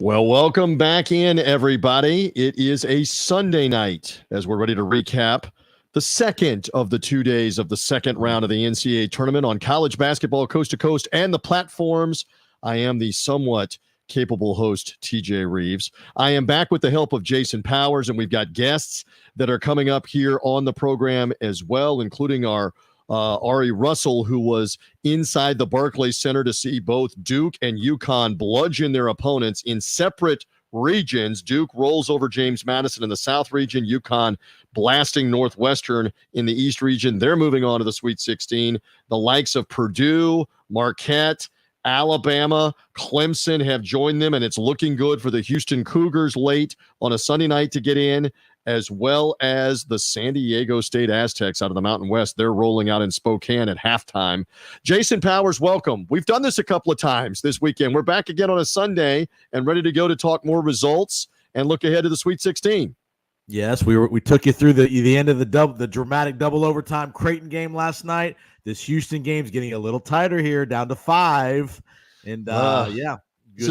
Well, welcome back in, everybody. It is a Sunday night as we're ready to recap the second of the 2 days of the second round of the NCAA Tournament on college basketball coast to coast and the platforms. I am the somewhat capable host, TJ Reeves. I am back with the help of Jason Powers, and we've got guests that are coming up here on the program as well, including our Ari Russell, who was inside the Barclays Center to see both Duke and UConn bludgeon their opponents in separate regions. Duke rolls over James Madison in the South region, UConn blasting Northwestern in the East region. They're moving on to the Sweet 16. The likes of Purdue, Marquette, Alabama, Clemson have joined them, and it's looking good for the Houston Cougars late on a Sunday night to get in, as well as the San Diego State Aztecs out of the Mountain West. They're rolling out in Spokane at halftime. Jason Powers, welcome. We've done this a couple of times this weekend. We're back again on a Sunday and ready to go to talk more results and look ahead to the Sweet 16. Yes, we took you through the end of the dramatic double overtime Creighton game last night. This Houston game's getting a little tighter here, down to 5, and yeah. This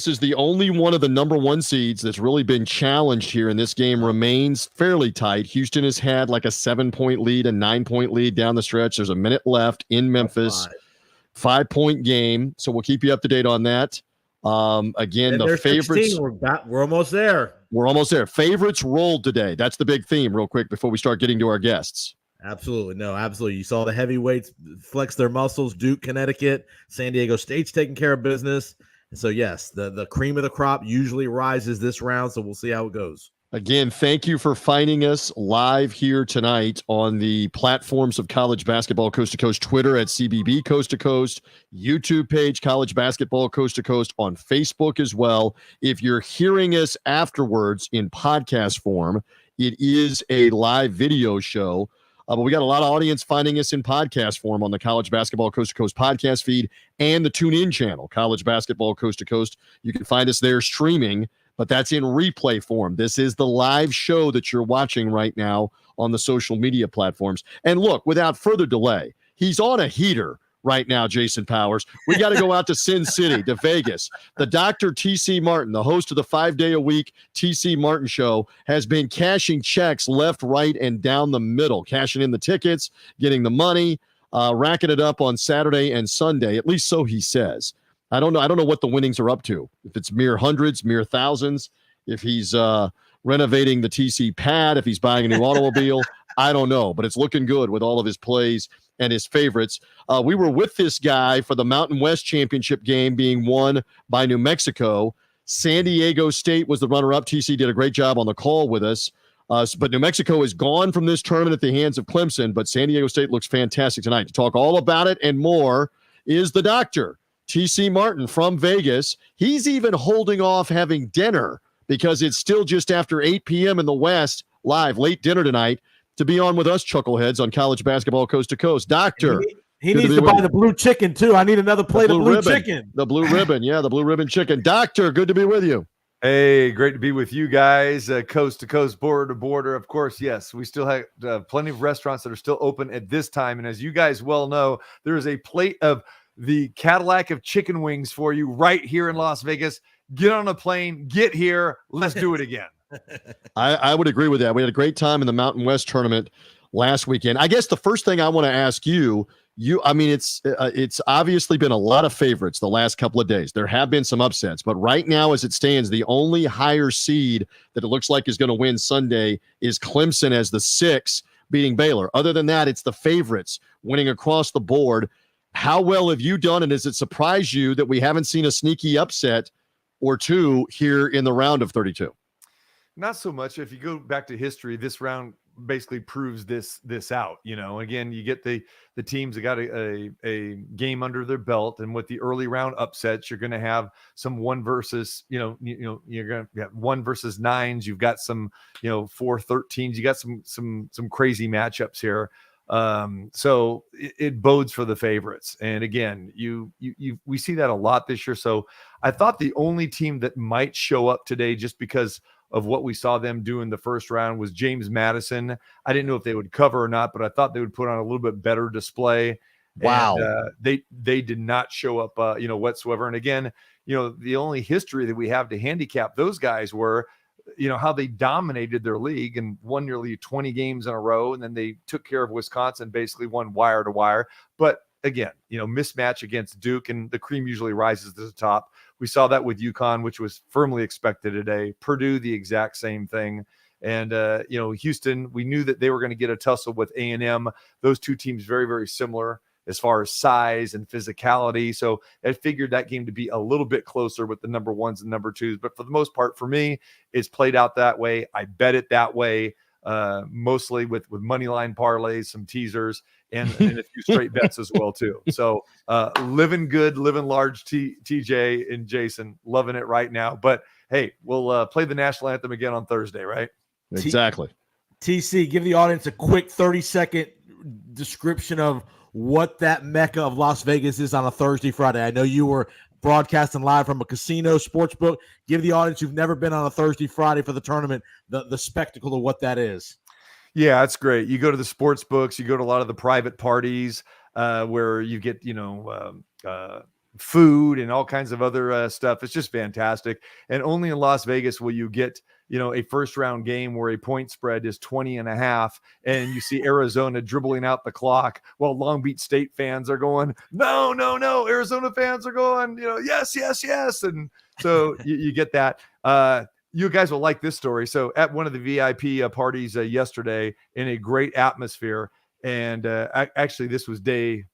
is the only one of the number one seeds that's really been challenged here, and this game remains fairly tight. Houston has had like a 7-point lead, a 9-point lead down the stretch. There's a minute left in Memphis. 5-point game, so we'll keep you up to date on that. Again, and the favorites. 16, we're almost there. We're almost there. Favorites rolled today. That's the big theme, real quick, before we start getting to our guests. Absolutely. No, absolutely. You saw the heavyweights flex their muscles. Duke, Connecticut, San Diego State's taking care of business. And so, yes, the cream of the crop usually rises this round, so we'll see how it goes. Again, thank you for finding us live here tonight on the platforms of College Basketball Coast to Coast, Twitter at CBB Coast to Coast, YouTube page College Basketball Coast to Coast, on Facebook as well. If you're hearing us afterwards in podcast form, it is a live video show. But we got a lot of audience finding us in podcast form on the College Basketball Coast to Coast podcast feed and the TuneIn channel, College Basketball Coast to Coast. You can find us there streaming, but that's in replay form. This is the live show that you're watching right now on the social media platforms. And look, without further delay, he's on a heater right now, Jason Powers. We got to go out to Sin City, to Vegas. The Dr. T.C. Martin, the host of the 5-day-a-week T.C. Martin Show, has been cashing checks left, right, and down the middle, cashing in the tickets, getting the money, racking it up on Saturday and Sunday, at least so he says. I don't know what the winnings are up to, if it's mere hundreds, mere thousands, if he's renovating the TC pad, if he's buying a new automobile. I don't know, but it's looking good with all of his plays and his favorites. We were with this guy for the Mountain West Championship game being won by New Mexico. San Diego State was the runner-up. TC did a great job on the call with us. But New Mexico is gone from this tournament at the hands of Clemson, but San Diego State looks fantastic tonight. To talk all about it and more is the doctor, T.C. Martin from Vegas. He's even holding off having dinner because it's still just after 8 p.m. in the West, live, late dinner tonight, to be on with us chuckleheads on College Basketball Coast to Coast. Doctor. He needs to buy the blue chicken, too. I need another plate of blue chicken. The blue ribbon. Yeah, the blue ribbon chicken. Doctor, good to be with you. Hey, great to be with you guys. Coast to coast, border to border. Of course, yes, we still have plenty of restaurants that are still open at this time. And as you guys well know, there is a plate of the Cadillac of chicken wings for you right here in Las Vegas. Get on a plane, get here. Let's do it again. I would agree with that. We had a great time in the Mountain West tournament last weekend. I guess the first thing I want to ask you, it's obviously been a lot of favorites the last couple of days. There have been some upsets, but right now as it stands, the only higher seed that it looks like is going to win Sunday is Clemson as the 6, beating Baylor. Other than that, it's the favorites winning across the board. How well have you done, and does it surprise you that we haven't seen a sneaky upset or two here in the round of 32? Not so much. If you go back to history, this round basically proves this out. You know, again, you get the teams that got a game under their belt, and with the early round upsets, you're going to have some 1 versus, you're going to get 1 versus 9s. You've got some, 4-13s. You got some crazy matchups here. So it bodes for the favorites. And again, we see that a lot this year. So I thought the only team that might show up today, just because of what we saw them do in the first round, was James Madison. I didn't know if they would cover or not, but I thought they would put on a little bit better display. Wow. And, they did not show up, whatsoever. And again, the only history that we have to handicap those guys were, how they dominated their league and won nearly 20 games in a row. And then they took care of Wisconsin, basically won wire to wire. But again, mismatch against Duke, and the cream usually rises to the top. We saw that with UConn, which was firmly expected today. Purdue, the exact same thing. And, Houston, we knew that they were going to get a tussle with A&M. Those two teams very, very similar as far as size and physicality. So I figured that game to be a little bit closer with the number ones and number twos. But for the most part, for me, it's played out that way. I bet it that way, mostly with money line parlays, some teasers, and a few straight bets as well, too. So living good, living large, TJ and Jason, loving it right now. But, hey, we'll play the national anthem again on Thursday, right? Exactly. TC, give the audience a quick 30-second description of what that mecca of Las Vegas is on a Thursday, Friday. I know you were broadcasting live from a casino sports book. Give the audience who've never been on a Thursday, Friday for the tournament the spectacle of what that is. Yeah, it's great. You go to the sports books, you go to a lot of the private parties where you get, food and all kinds of other stuff. It's just fantastic. And only in Las Vegas will you get, a first round game where a point spread is 20.5 and you see Arizona dribbling out the clock while Long Beach State fans are going, no. Arizona fans are going, yes. And so you get that. You guys will like this story. So at one of the VIP parties yesterday, in a great atmosphere, and actually this was day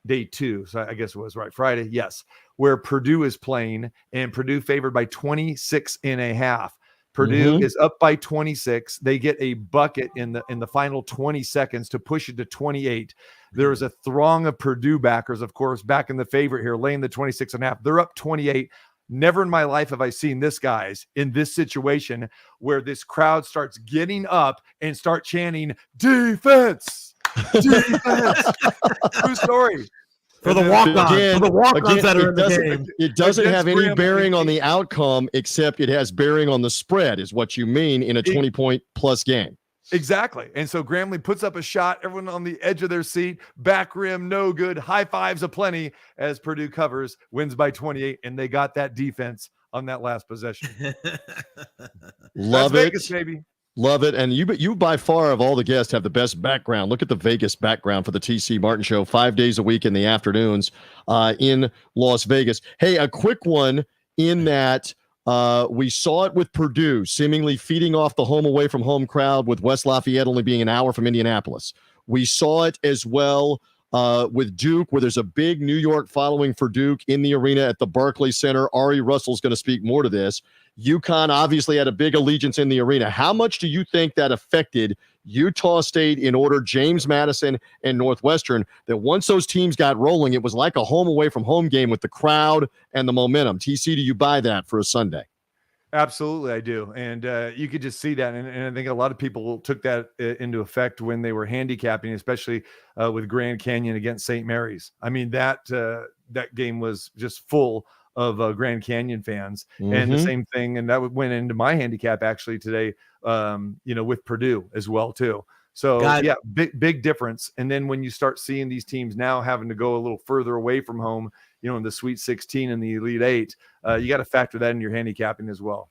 2. So I guess it was right. Friday. Yes. Where Purdue is playing, and Purdue favored by 26.5. Purdue is up by 26. They get a bucket in the final 20 seconds to push it to 28. There is a throng of Purdue backers, of course, back in the favorite here, laying the 26.5. They're up 28. Never in my life have I seen this, guys, in this situation where this crowd starts getting up and start chanting defense. True story. For the walk-ons that are in the game. It doesn't have any bearing on the outcome, except it has bearing on the spread, is what you mean, in a 20-point plus game. Exactly. And so Grambling puts up a shot, everyone on the edge of their seat, back rim, no good, high fives aplenty as Purdue covers, wins by 28, and they got that defense on that last possession. Love That's it. Vegas, baby. Love it. And you by far of all the guests have the best background. Look at the Vegas background for the TC Martin Show, 5 days a week in the afternoons in Las Vegas. Hey, a quick one in that we saw it with Purdue seemingly feeding off the home away from home crowd, with West Lafayette only being an hour from Indianapolis. We saw it as well with Duke, where there's a big New York following for Duke in the arena at the Barclays Center. Ari Russell's going to speak more to this. UConn obviously had a big allegiance in the arena. How much do you think that affected Utah State in order, James Madison and Northwestern, that once those teams got rolling, it was like a home away from home game with the crowd and the momentum? TC, do you buy that for a Sunday? Absolutely, I do. And you could just see that. And I think a lot of people took that into effect when they were handicapping, especially with Grand Canyon against St. Mary's. I mean, that game was just full of Grand Canyon fans, and the same thing. And that went into my handicap actually today, with Purdue as well too. So yeah, big difference. And then when you start seeing these teams now having to go a little further away from home, in the Sweet 16 and the Elite 8, you got to factor that in your handicapping as well.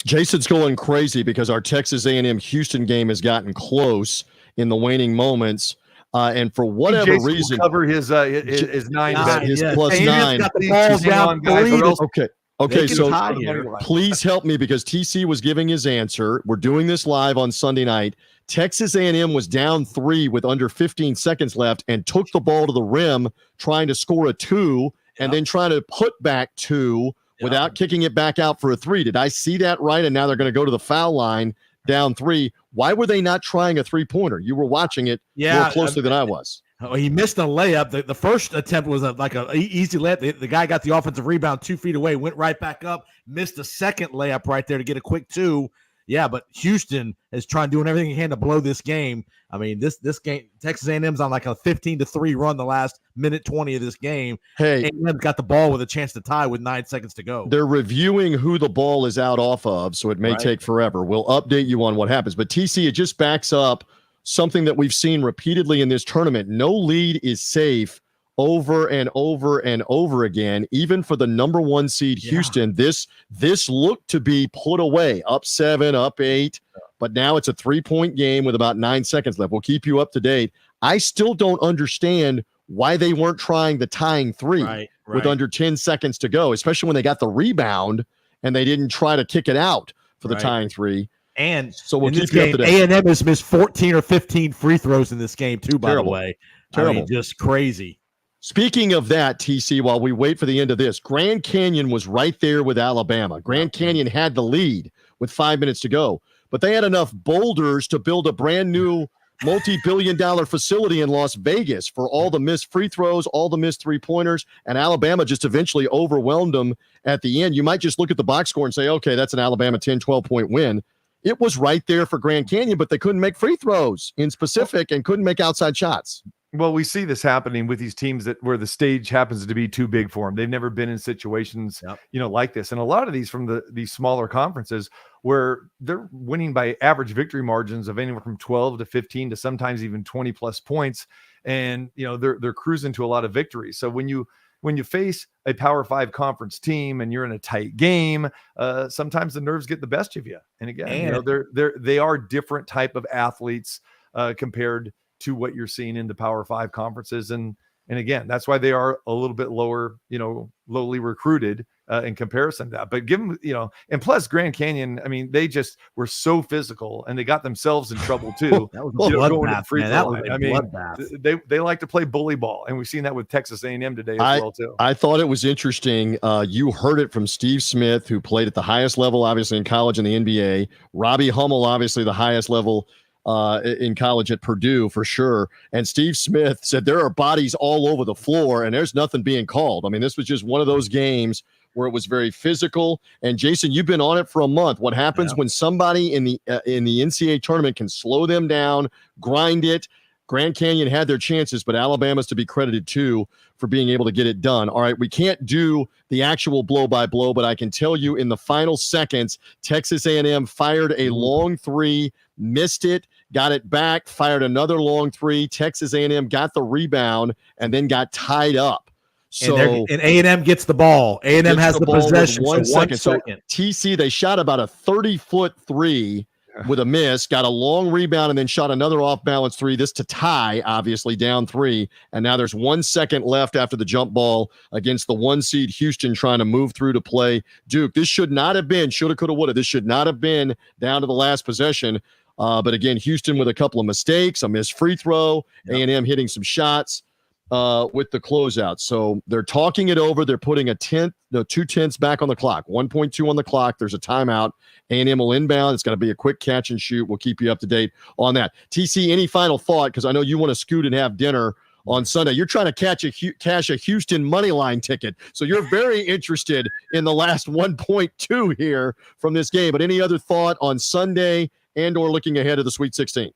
Jason's going crazy because our Texas A&M Houston game has gotten close in the waning moments. And for whatever reason, cover his 9 bet, his plus 9. Got the balls down 3. Okay. So please help me, because TC was giving his answer. We're doing this live on Sunday night. Texas A&M was down 3 with under 15 seconds left and took the ball to the rim, trying to score a 2 and then trying to put back 2 without kicking it back out for a 3. Did I see that right? And now they're going to go to the foul line down 3. Why were they not trying a 3-pointer? You were watching it more closely than I was. He missed a layup. The first attempt was like an easy layup. The guy got the offensive rebound 2 feet away, went right back up, missed a second layup right there to get a quick 2. Yeah, but Houston is doing everything he can to blow this game. I mean, this game, Texas A&M's on like a 15-3 run the last minute 20 of this game. Hey, A&M's got the ball with a chance to tie with 9 seconds to go. They're reviewing who the ball is out off of, so it may take forever. We'll update you on what happens. But TC, it just backs up something that we've seen repeatedly in this tournament. No lead is safe over and over and over again. Even for the number 1 seed Houston, this looked to be put away, up 7, up 8, but now it's a 3-point game with about 9 seconds left. We'll keep you up to date. I still don't understand why they weren't trying the tying 3 with under 10 seconds to go, especially when they got the rebound and they didn't try to kick it out for the tying 3. And so we'll keep you up to date. A&M has missed 14 or 15 free throws in this game too, by the way. Terrible. I mean, just crazy. Speaking of that, TC, while we wait for the end of this, Grand Canyon was right there with Alabama. Grand Canyon had the lead with 5 minutes to go, but they had enough boulders to build a brand new multi-billion-dollar facility in Las Vegas for all the missed free throws, all the missed three-pointers, and Alabama just eventually overwhelmed them at the end. You might just look at the box score and say, okay, that's an Alabama 10, 12-point win. It was right there for Grand Canyon, but they couldn't make free throws in specific and couldn't make outside shots. Well, we see this happening with these teams where the stage happens to be too big for them. They've never been in situations, like this. And a lot of these from these smaller conferences where they're winning by average victory margins of anywhere from 12 to 15 to sometimes even 20 plus points. And, they're cruising to a lot of victories. So when you face a Power 5 conference team and you're in a tight game, sometimes the nerves get the best of you. And again, they are different type of athletes compared to what you're seeing in the Power 5 conferences. And again, that's why they are a little bit lower, lowly recruited in comparison to that. But give them, and plus Grand Canyon, I mean, they just were so physical and they got themselves in trouble too. That was a bloodbath, man. That was a bloodbath. They like to play bully ball, and we've seen that with Texas A&M today as well too. I thought it was interesting. You heard it from Steve Smith, who played at the highest level, obviously in college and the NBA. Robbie Hummel, obviously the highest level in college at Purdue for sure. And Steve Smith said there are bodies all over the floor and there's nothing being called. I mean, this was just one of those games where it was very physical. And Jason, you've been on it for a month. What happens when somebody in the NCAA tournament can slow them down, grind it? Grand Canyon had their chances, but Alabama's to be credited too for being able to get it done. All right, we can't do the actual blow-by-blow, but I can tell you in the final seconds, Texas A&M fired a long 3, missed it, got it back, fired another long 3. Texas A&M got the rebound and then got tied up. So and A&M gets the ball. A&M has the possession. 1 second. So TC, they shot about a 30-foot 3 with a miss, got a long rebound, and then shot another off-balance 3. This to tie, obviously, down 3. And now there's 1 second left after the jump ball against the 1 seed Houston trying to move through to play Duke. This should not have been, shoulda, coulda, woulda. This should not have been down to the last possession. But again, Houston with a couple of mistakes, a missed free throw, A&M hitting some shots with the closeout. So they're talking it over. They're putting 2/10 back on the clock, 1.2 on the clock. There's a timeout. A&M will inbound. It's going to be a quick catch and shoot. We'll keep you up to date on that. TC, any final thought? Because I know you want to scoot and have dinner on Sunday. You're trying to cash a Houston money line ticket. So you're very interested in the last 1.2 here from this game. But any other thought on Sunday and or looking ahead of the Sweet 16?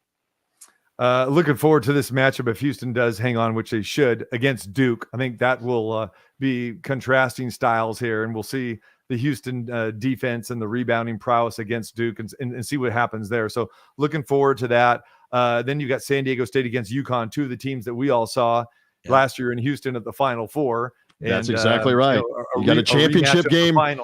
Looking forward to this matchup if Houston does hang on, which they should, against Duke. I think that will be contrasting styles here, and we'll see the Houston defense and the rebounding prowess against Duke and see what happens there. So looking forward to that. Then you've got San Diego State against UConn, two of the teams that we all saw last year in Houston at the Final Four. That's exactly right. You got a championship game, game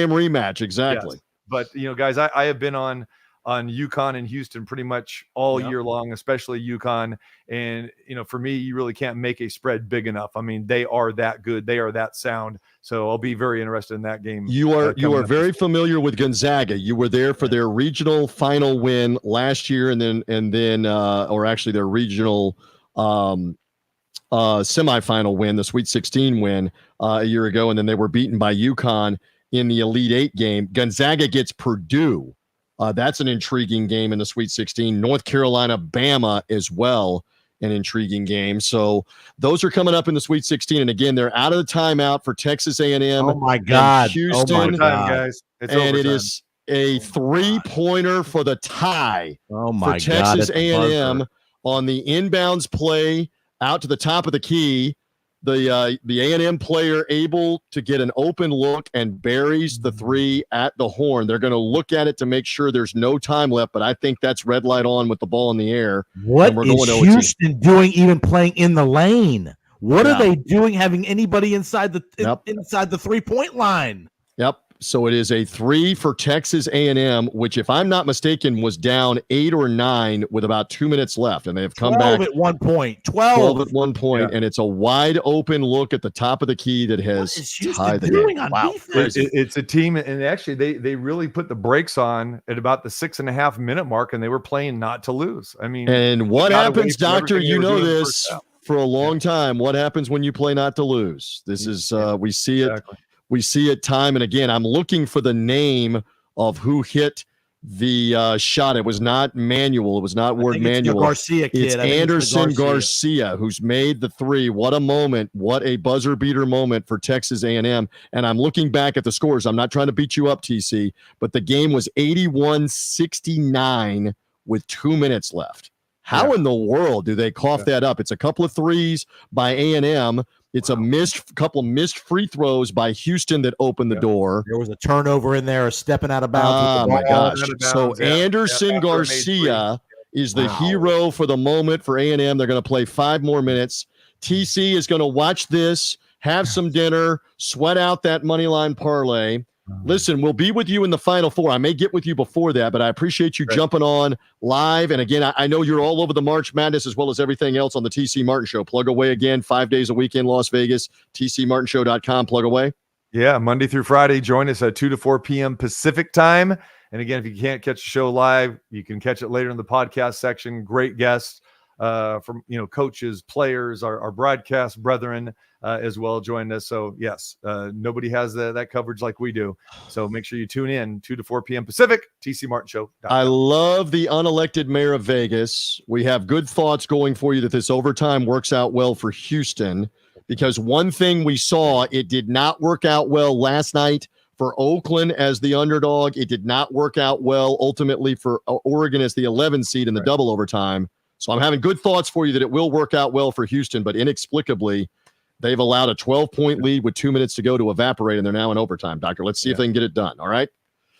rematch. Exactly. Yes. But, guys, I have been on UConn and Houston pretty much all year long, especially UConn. And, for me, you really can't make a spread big enough. I mean, they are that good. They are that sound. So I'll be very interested in that game. You are very familiar with Gonzaga. You were there for their regional final win last year and then or actually their regional semifinal win, the Sweet 16 win a year ago. And then they were beaten by UConn in the Elite 8 game. Gonzaga gets Purdue. That's an intriguing game in the Sweet 16. North Carolina, Bama as well, an intriguing game. So those are coming up in the Sweet 16. And again, they're out of the timeout for Texas A&M. Oh my God! Houston, oh my God, guys! It's and overtime. it is a 3-pointer for the tie. Oh my for Texas A&M on the inbounds play out to the top of the key. The A&M player able to get an open look and buries the 3 at the horn. They're going to look at it to make sure there's no time left, but I think that's red light on with the ball in the air. What is Houston doing even playing in the lane? What are they doing having anybody inside the 3-point line? Yep. So it is a 3 for Texas A&M, which, if I'm not mistaken, was down 8 or 9 with about 2 minutes left, and they have come 12 back at one point. 12 at one point, and it's a wide open look at the top of the key that has tied the game. Wow, it's a team, and actually they really put the brakes on at about the 6.5 minute mark, and they were playing not to lose. I mean, and what happens, Doctor? You know this for a long time. What happens when you play not to lose? This is we see it. Exactly. We see it time and again. I'm looking for the name of who hit the shot. It was not Manuel. It was not Ward Manuel. Garcia kid. It's Anderson Garcia who's made the 3. What a moment. What a buzzer beater moment for Texas A&M. And I'm looking back at the scores. I'm not trying to beat you up, TC, but the game was 81-69 with 2 minutes left. How in the world do they cough that up? It's a couple of threes by A&M. It's a couple of missed free throws by Houston that opened the door. There was a turnover in there, stepping out of bounds. Oh, my gosh. So Anderson Garcia is the hero for the moment for A&M. They're going to play 5 more minutes. TC is going to watch this, have some dinner, sweat out that money line parlay. Listen, we'll be with you in the Final Four. I may get with you before that, but I appreciate you jumping on live. And again, I know you're all over the March Madness as well as everything else on the TC Martin Show. Plug away again, 5 days a week in Las Vegas, tcmartinshow.com. Plug away. Yeah, Monday through Friday. Join us at 2 to 4 p.m. Pacific time. And again, if you can't catch the show live, you can catch it later in the podcast section. Great guests from coaches, players, our broadcast brethren as well joined us. So yes, nobody has that coverage like we do. So make sure you tune in 2 to 4 p.m. Pacific, TCMartinShow.com. I love the unelected mayor of Vegas. We have good thoughts going for you that this overtime works out well for Houston, because one thing we saw, it did not work out well last night for Oakland as the underdog. It did not work out well ultimately for Oregon as the 11 seed in the double overtime. So I'm having good thoughts for you that it will work out well for Houston, but inexplicably, they've allowed a 12-point lead with 2 minutes to go to evaporate, and they're now in overtime. Doctor, let's see if they can get it done. All right.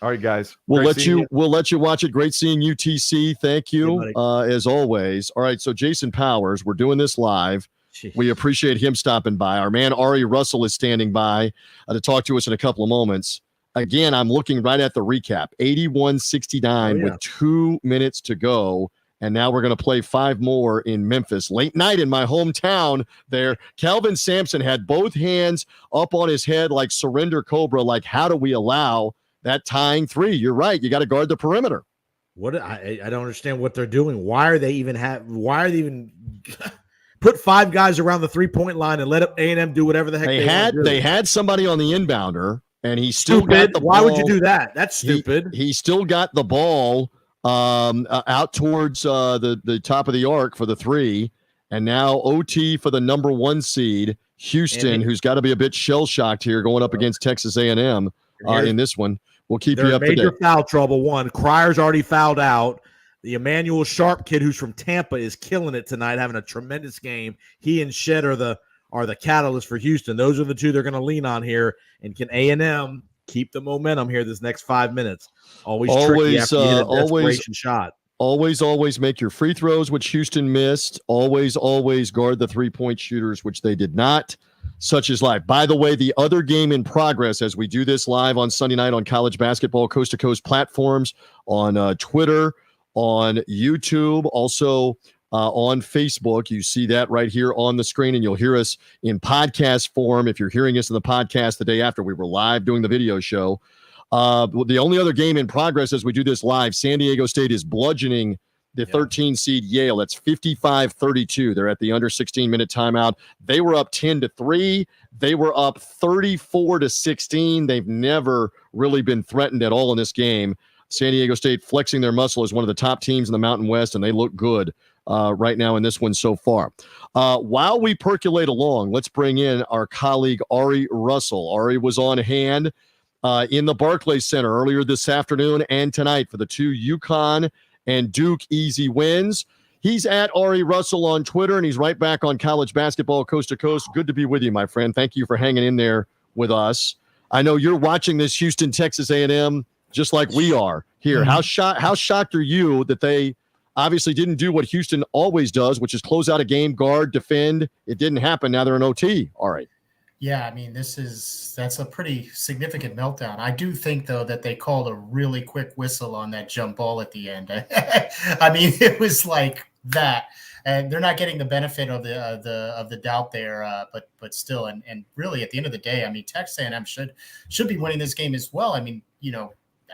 All right, guys. We'll let you watch it. Great seeing you, TC. Thank you, as always. All right. So Jason Powers, we're doing this live. We appreciate him stopping by. Our man Ari Russell is standing by to talk to us in a couple of moments. Again, I'm looking right at the recap. 81-69 with 2 minutes to go. And now we're going to play 5 more in Memphis. Late night in my hometown there. Kelvin Sampson had both hands up on his head like surrender cobra. Like, how do we allow that tying 3? You're right. You got to guard the perimeter. I don't understand what they're doing. Why are they even put 5 guys around the 3-point line and let A&M do whatever the heck they had somebody on the inbounder, and he still got the ball. Why would you do that? That's stupid. He still got the ball out towards the top of the arc for the 3, and now OT for the number 1 seed, Houston, who's got to be a bit shell-shocked here going up against Texas A&M in this one. We'll keep you up to date. Major foul trouble. One, Cryer's already fouled out. The Emmanuel Sharp kid, who's from Tampa, is killing it tonight, having a tremendous game. He and Shed are the catalyst for Houston. Those are the 2 they're going to lean on here. And can A&M keep the momentum here this next 5 minutes? Always tricky after you hit a desperation shot. Always make your free throws, which Houston missed. Always guard the 3-point shooters, which they did not. Such is life. By the way, the other game in progress as we do this live on Sunday night on college basketball coast-to-coast platforms, on Twitter, on YouTube, also on Facebook. You see that right here on the screen, and you'll hear us in podcast form. If you're hearing us in the podcast the day after, we were live doing the video show. The only other game in progress as we do this live, San Diego State is bludgeoning the 13 seed Yale. That's 55-32. They're at the under 16-minute timeout. They were up 10-3. They were up 34-16. They've never really been threatened at all in this game. San Diego State flexing their muscle as one of the top teams in the Mountain West, and they look good right now in this one so far. While we percolate along, let's bring in our colleague Ari Russell. Ari was on hand in the Barclays Center earlier this afternoon and tonight for the 2 UConn and Duke easy wins. He's at Ari Russell on Twitter, and he's right back on college basketball coast to coast. Good to be with you, my friend. Thank you for hanging in there with us. I know you're watching this Houston, Texas A&M just like we are here. How shocked are you that they obviously didn't do what Houston always does, which is close out a game, guard, defend. It didn't happen. Now they're in OT. All right. Yeah, I mean, that's a pretty significant meltdown. I do think, though, that they called a really quick whistle on that jump ball at the end. I mean, it was like that, and they're not getting the benefit of the doubt there. But still, and really, at the end of the day, I mean, Texas A&M should be winning this game as well. I mean,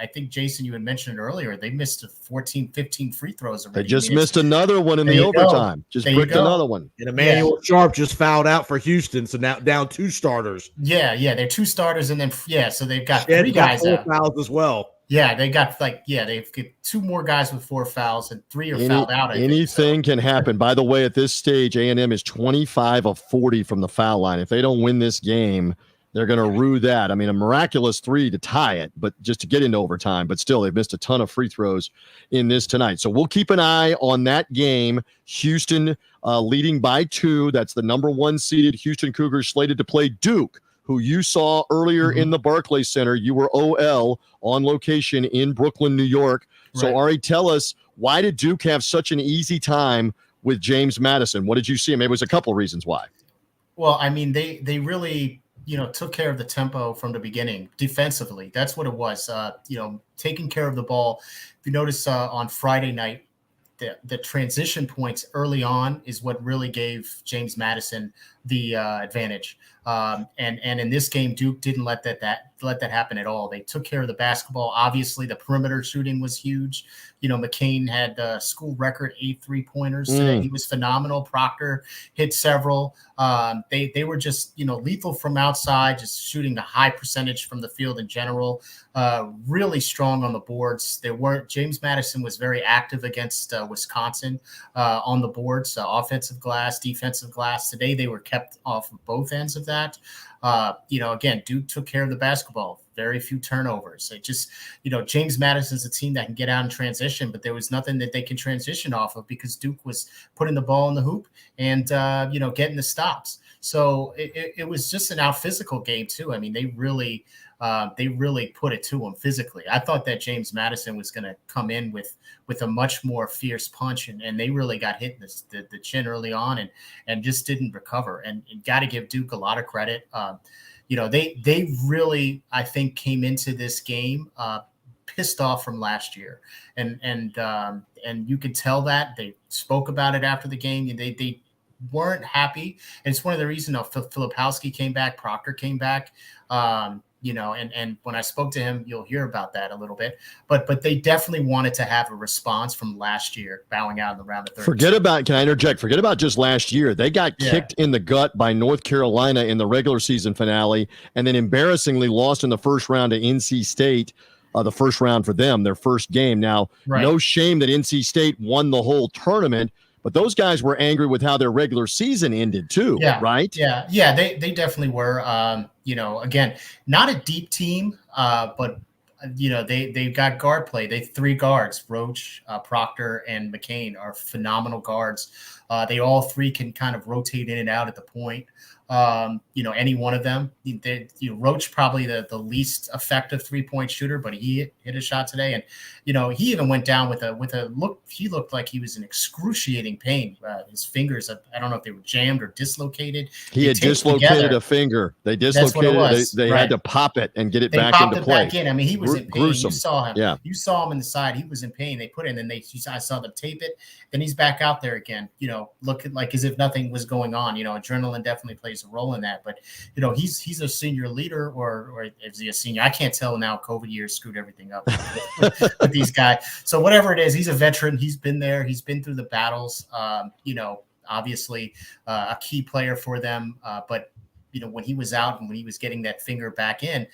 I think, Jason, you had mentioned it earlier. They missed 14, 15 free throws already. They just missed another one in the overtime. Just bricked another one. And Emmanuel Sharp just fouled out for Houston, so now down 2 starters. Yeah, they're 2 starters, and then so they've got 3 guys out. 4 fouls as well. Yeah, they got they've got 2 more guys with 4 fouls, and 3 are fouled out. Anything can happen. By the way, at this stage, A&M is 25 of 40 from the foul line. If they don't win this game, they're going to rue that. I mean, a miraculous 3 to tie it, but just to get into overtime. But still, they've missed a ton of free throws in this tonight. So we'll keep an eye on that game. Houston leading by 2. That's the number 1 seeded Houston Cougars slated to play Duke, who you saw earlier in the Barclays Center. You were OL on location in Brooklyn, New York. So, Right. Ari, tell us, why did Duke have such an easy time with James Madison? What did you see? Maybe it was a couple reasons why. Well, I mean, they really took care of the tempo from the beginning defensively. That's what it was. Taking care of the ball. If you notice on Friday night, the transition points early on is what really gave James Madison the advantage. And in this game, Duke didn't let that happen at all. They took care of the basketball. Obviously, the perimeter shooting was huge. McCain had school record 8 3-pointers today. He was phenomenal. Proctor hit several. They were just lethal from outside, just shooting a high percentage from the field in general. Really strong on the boards. James Madison was very active against Wisconsin on the boards, offensive glass, defensive glass. Today they were kept off of both ends of that. Again, Duke took care of the basketball. Very few turnovers. It just, James Madison's a team that can get out in transition, but there was nothing that they can transition off of because Duke was putting the ball in the hoop and, getting the stops. So it was just an out physical game too. I mean, they really put it to them physically. I thought that James Madison was going to come in with a much more fierce punch, and they really got hit in the chin early on and just didn't recover. And got to give Duke a lot of credit. They really, I think, came into this game pissed off from last year, and you could tell that. They spoke about it after the game. They weren't happy, and it's one of the reasons. Filipowski came back, Proctor came back. And when I spoke to him, you'll hear about that a little bit. But they definitely wanted to have a response from last year, bowing out in the round of 32. Can I interject? Forget about just last year. They got kicked in the gut by North Carolina in the regular season finale, and then embarrassingly lost in the first round to NC State. The first round for them, their first game. Now, No shame that NC State won the whole tournament, but those guys were angry with how their regular season ended too, right? Yeah, they definitely were. Again, not a deep team, but they've got guard play. They 3 guards, Roach, Proctor, and McCain are phenomenal guards. They all 3 can kind of rotate in and out at the point. Any one of them. Roach probably the least effective 3-point shooter, but he hit a shot today, and he even went down with a look. He looked like he was in excruciating pain. His fingers, I don't know if they were jammed or dislocated. He had dislocated a finger. They dislocated it. They had to pop it and get it back into play. Back in. I mean, he was in pain. Gruesome. You saw him. Yeah. You saw him in the side. He was in pain. They put in, and I saw them tape it. Then he's back out there again. Looking like as if nothing was going on. Adrenaline definitely plays a role in that. But he's a senior leader, or is he a senior? I can't tell now. COVID years screwed everything up with these guys. So whatever it is, he's a veteran. He's been there. He's been through the battles. Obviously a key player for them. But when he was out and when he was getting that finger back in,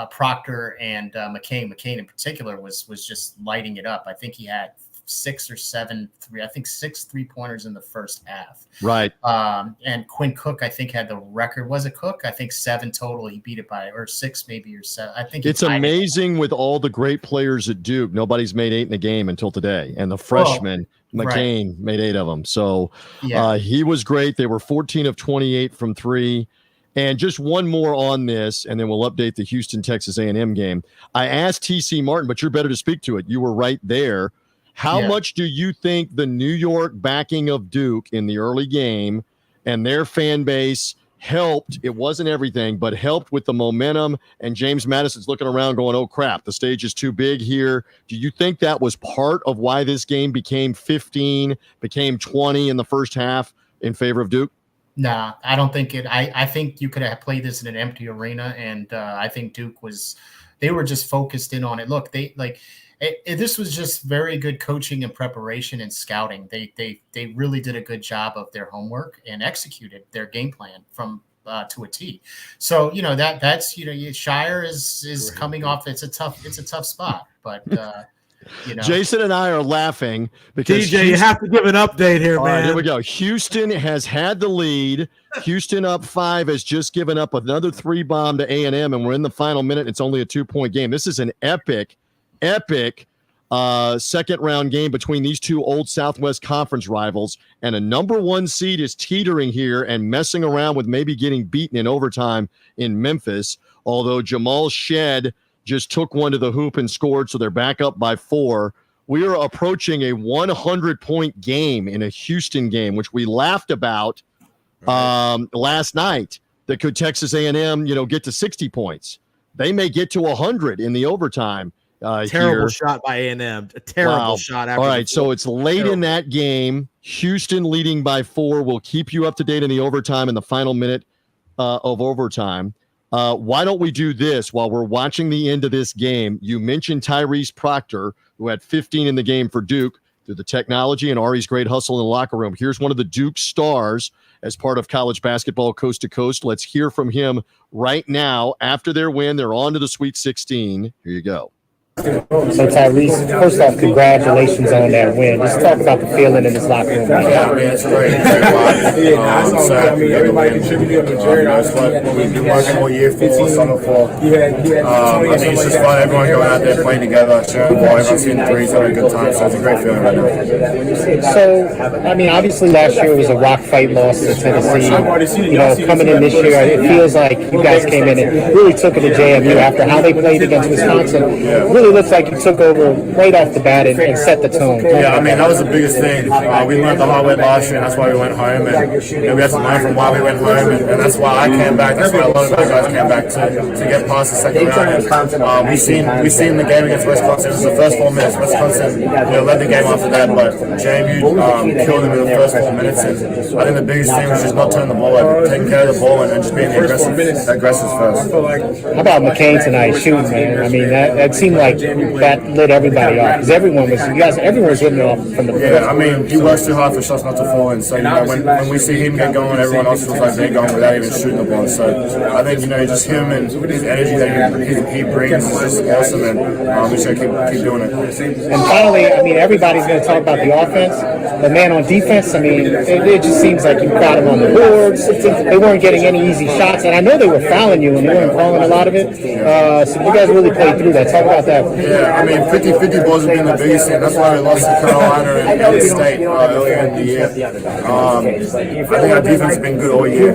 Proctor and McCain in particular was just lighting it up. I think he had 6 or 7 6 3-pointers in the first half. Right. And Quinn Cook, I think, had the record. Was it Cook? I think 7 total. He beat it by, or 6 maybe, or 7. I think it's amazing with all the great players at Duke. Nobody's made 8 in a game until today. And the freshman, McCain, made 8 of them. So he was great. They were 14 of 28 from 3. And just one more on this, and then we'll update the Houston, Texas A&M game. I asked TC Martin, but you're better to speak to it. You were right there. How much do you think the New York backing of Duke in the early game and their fan base helped? It wasn't everything, but helped with the momentum. And James Madison's looking around going, oh, crap, the stage is too big here. Do you think that was part of why this game became 15, became 20 in the first half in favor of Duke? Nah, I don't think it. I think you could have played this in an empty arena, and I think Duke they were just focused in on it. Look, this was just very good coaching and preparation and scouting. They really did a good job of their homework and executed their game plan from to a T. So that's Shire is coming off. It's a tough spot, but. Jason and I are laughing because DJ, you have to give an update here, man. All right, here we go. Houston has had the lead. Houston up 5 has just given up another 3 bomb to A&M, and we're in the final minute. It's only a 2-point game. This is an epic second round game between these two old Southwest Conference rivals, and a number 1 seed is teetering here and messing around with maybe getting beaten in overtime in Memphis, although Jamal Shed just took one to the hoop and scored, so they're back up by 4. We are approaching a 100-point game in a Houston game, which we laughed about last night, that could Texas A&M, get to 60 points. They may get to 100 in the overtime. Terrible shot by A&M. A terrible shot. All right, so it's late in that game. Houston leading by 4. We'll keep you up to date in the overtime in the final minute of overtime. Why don't we do this while we're watching the end of this game? You mentioned Tyrese Proctor, who had 15 in the game for Duke through the technology and Ari's great hustle in the locker room. Here's one of the Duke stars as part of college basketball coast to coast. Let's hear from him right now. After their win, they're on to the Sweet 16. Here you go. So Tyrese, first off, congratulations on that win. Just talk about the feeling in this locker room. Yeah, I mean, it's great. So everybody contributed to Jerry. That's what we've been working all year for, summer for. I think it's just fun. Everyone going out there playing together, sharing the ball, everyone's hitting threes, having a good time. So it's a great feeling right now. So, I mean, obviously last year was a rock fight loss to Tennessee. Coming in this year, it feels like you guys came in and really took it to JMU after how they played against Wisconsin. Really looks like you took over right off the bat and set the tone. Yeah, I mean, that was the biggest thing. We learned the hard way last year, and that's why we went home. And we had to learn from why we went home, and that's why I came back. That's why a lot of other guys came back to get past the second round. And, we seen the game against Wisconsin. It was the first 4 minutes. Wisconsin led the game after that, but JMU killed them in the first 4 minutes. And I think the biggest thing was just not turning the ball over, taking care of the ball, and just being aggressive first. How about McCain tonight shooting, man? I mean, that seemed like that lit everybody off because everyone was hitting it off from the yeah. I mean, he works too hard for shots not to fall in. So when we see him get going, everyone else feels like they're going without even shooting the ball. So I think just him and his energy that he brings is just awesome, and we should keep doing it. And finally, I mean, everybody's going to talk about the offense, but man, on defense, I mean, it just seems like you got them on the boards. They weren't getting any easy shots, and I know they were fouling you and they weren't calling a lot of it. So you guys really played through that. Talk about that. Yeah, I mean, 50-50 balls have been the biggest thing. That's why we lost to Carolina and State earlier in the year. I think our defense has been good all year.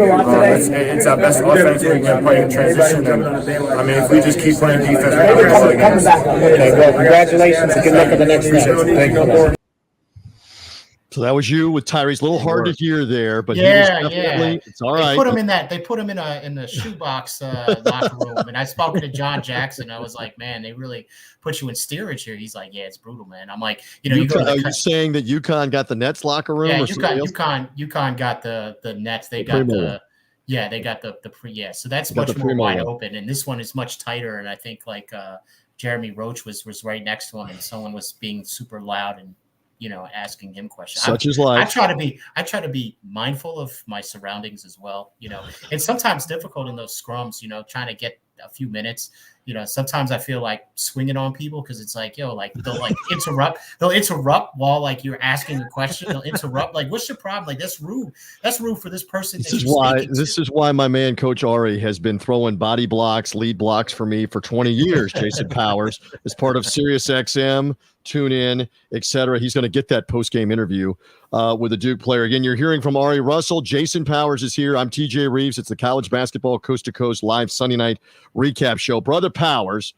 It's our best offense. We can play in transition. And, I mean, if we just keep playing defense, we're going to win games. Okay, well, congratulations and good luck at the next step. Thank you. So that was you with Tyrese. A little hard to hear there, but it's all right. They put him in the shoebox locker room, and I spoke to John Jackson. I was like, man, they really put you in steerage here. He's like, yeah, it's brutal, man. I'm like, are you saying that UConn got the Nets locker room? Yeah, UConn got the Nets. They got they got the pre. So that's much more wide open, and this one is much tighter. And I think Jeremy Roach was right next to him, and someone was being super loud and asking him questions. Such is life. I try to be mindful of my surroundings as well. It's sometimes difficult in those scrums. Trying to get a few minutes. Sometimes I feel like swinging on people because it's like, they'll interrupt. They'll interrupt while you're asking a question. They'll interrupt. What's your problem? That's rude. That's rude for this person. This is why my man Coach Ari has been throwing body blocks, lead blocks for me for 20 years. Jason Powers is part of SiriusXM. Tune in, etc. He's going to get that post-game interview with a Duke player. Again, you're hearing from Ari Russell. Jason Powers is here. I'm TJ Reeves. It's the College Basketball Coast to Coast live Sunday night recap show. Brother Powers,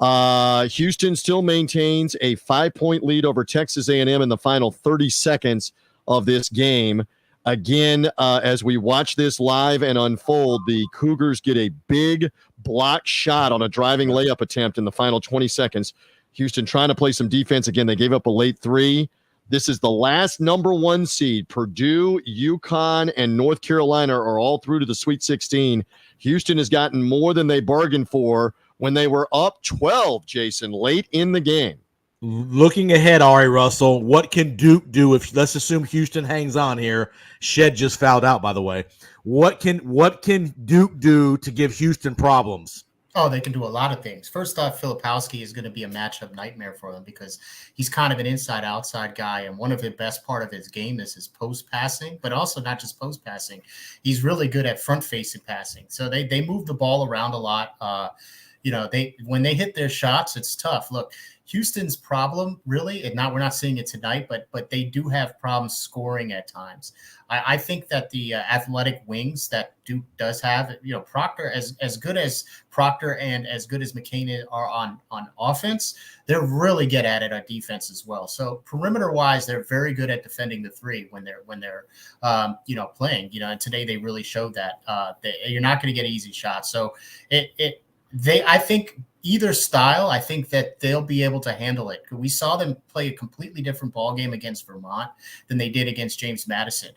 Houston still maintains a 5-point lead over Texas A&M in the final 30 seconds of this game. Again, as we watch this live and unfold, the Cougars get a big block shot on a driving layup attempt in the final 20 seconds. Houston trying to play some defense. Again, they gave up a late three. This is the last number 1 seed. Purdue, UConn, and North Carolina are all through to the Sweet 16. Houston has gotten more than they bargained for when they were up 12, Jason, late in the game. Looking ahead, Ari Russell, what can Duke do if, let's assume Houston hangs on here? Shed just fouled out, by the way. What can Duke do to give Houston problems? Oh, they can do a lot of things. First off, Filipowski is going to be a matchup nightmare for them because he's kind of an inside-outside guy, and one of the best part of his game is his post passing, but also not just post passing. He's really good at front-facing passing. So they move the ball around a lot. When they hit their shots, it's tough. Look, Houston's problem, really, and we're not seeing it tonight, but they do have problems scoring at times. I think that the athletic wings that Duke does have, Proctor, as good as Proctor and as good as McCain are on offense, they're really good at it on defense as well. So perimeter wise, they're very good at defending the three when they're playing. And today they really showed that you're not going to get easy shots. So I think either style, I think that they'll be able to handle it. We saw them play a completely different ball game against Vermont than they did against James Madison.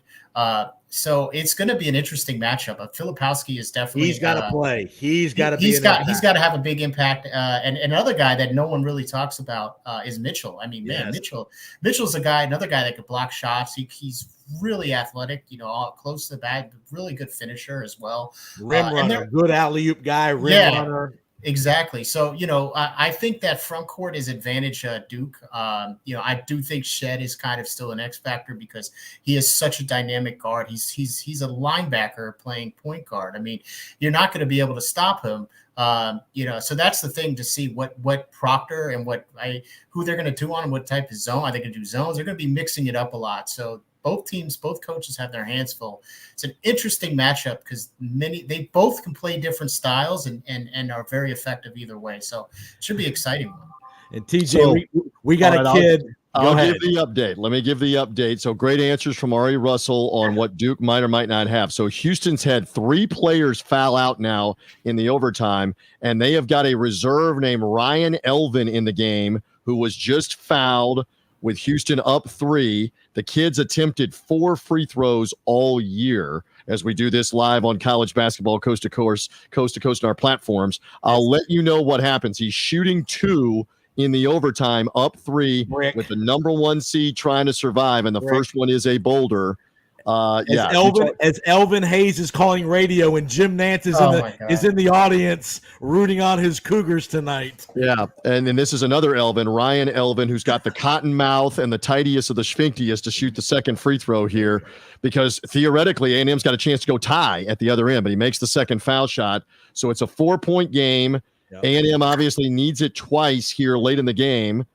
So it's going to be an interesting matchup. Filipowski is definitely he's got to play. He's got to be. He's got to have a big impact. And another guy that no one really talks about is Mitchell. I mean, man, Mitchell's another guy that could block shots. He's really athletic. All close to the bag. Really good finisher as well. Rim runner, good alley-oop guy. Runner. Exactly. So, I think that front court is advantage Duke. I do think Shed is kind of still an X factor because he is such a dynamic guard. He's a linebacker playing point guard. I mean, you're not going to be able to stop him. So that's the thing to see what Proctor and who they're going to do on him, what type of zone. Are they going to do zones? They're going to be mixing it up a lot. So both coaches have their hands full. It's an interesting matchup because they both can play different styles and are very effective either way. So it should be an exciting one. And TJ, we got a kid. I'll give the update. Let me give the update. So great answers from Ari Russell on what Duke might or might not have. So Houston's had 3 players foul out now in the overtime, and they have got a reserve named Ryan Elvin in the game who was just fouled with Houston up 3. The kids attempted 4 free throws all year as we do this live on college basketball coast to coast on our platforms. I'll let you know what happens. He's shooting 2 in the overtime, up 3 with the number 1 seed trying to survive, and the first one is a boulder. As Elvin Hayes is calling radio, and Jim Nance is in the audience rooting on his Cougars tonight. Yeah, and then this is another Elvin, Ryan Elvin, who's got the cotton mouth and the tidiest of the sphinctiest to shoot the second free throw here, because theoretically A&M's got a chance to go tie at the other end, but he makes the second foul shot. So it's a 4-point game. Yep. A&M obviously needs it twice here late in the game.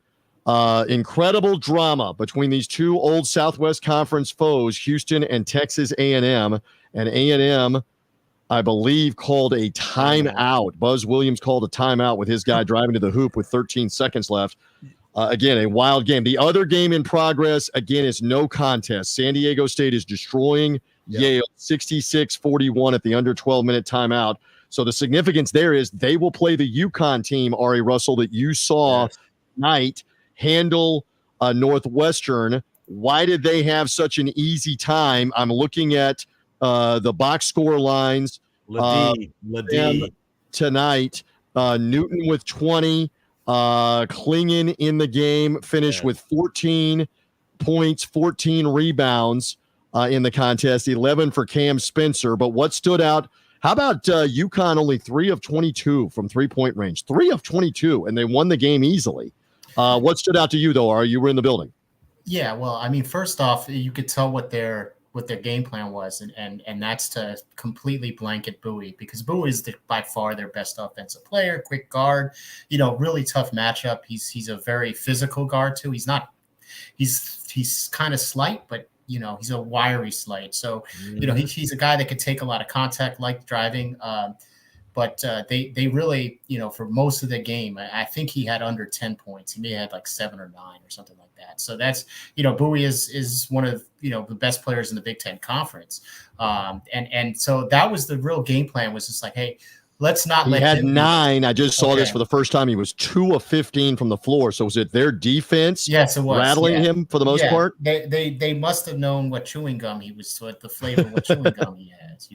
Incredible drama between these two old Southwest Conference foes, Houston and Texas A&M. And A&M, I believe, called a timeout. Buzz Williams called a timeout with his guy driving to the hoop with 13 seconds left. Again, a wild game. The other game in progress, again, is no contest. San Diego State is destroying Yale 66-41 at the under 12-minute timeout. So the significance there is they will play the UConn team, Ari Russell, that you saw tonight handle Northwestern. Why did they have such an easy time? I'm looking at the box score lines tonight. Newton with 20. Klingen in the game finished with 14 points, 14 rebounds in the contest, 11 for Cam Spencer. But what stood out, how about UConn only 3 of 22 from three-point range? 3 of 22, and they won the game easily. What stood out to you, though, Ari? You were in the building. Yeah, well, I mean, first off, you could tell what their game plan was, and that's to completely blanket Bowie, because Bowie is by far their best offensive player, quick guard, really tough matchup. He's a very physical guard too. He's kind of slight, but he's a wiry slight. So he's a guy that could take a lot of contact, like driving. But they really, for most of the game, I think he had under 10 points. He may have had like 7 or 9 or something like that. So that's, Bowie is one of, the best players in the Big Ten Conference. And so that was the real game plan, was just like, hey, let's not let him. He had 9. I just saw this for the first time. He was 2 of 15 from the floor. So was it their defense yes, it was. rattling him for the most part? They must have known what chewing gum he was, what the flavor of what chewing gum he has,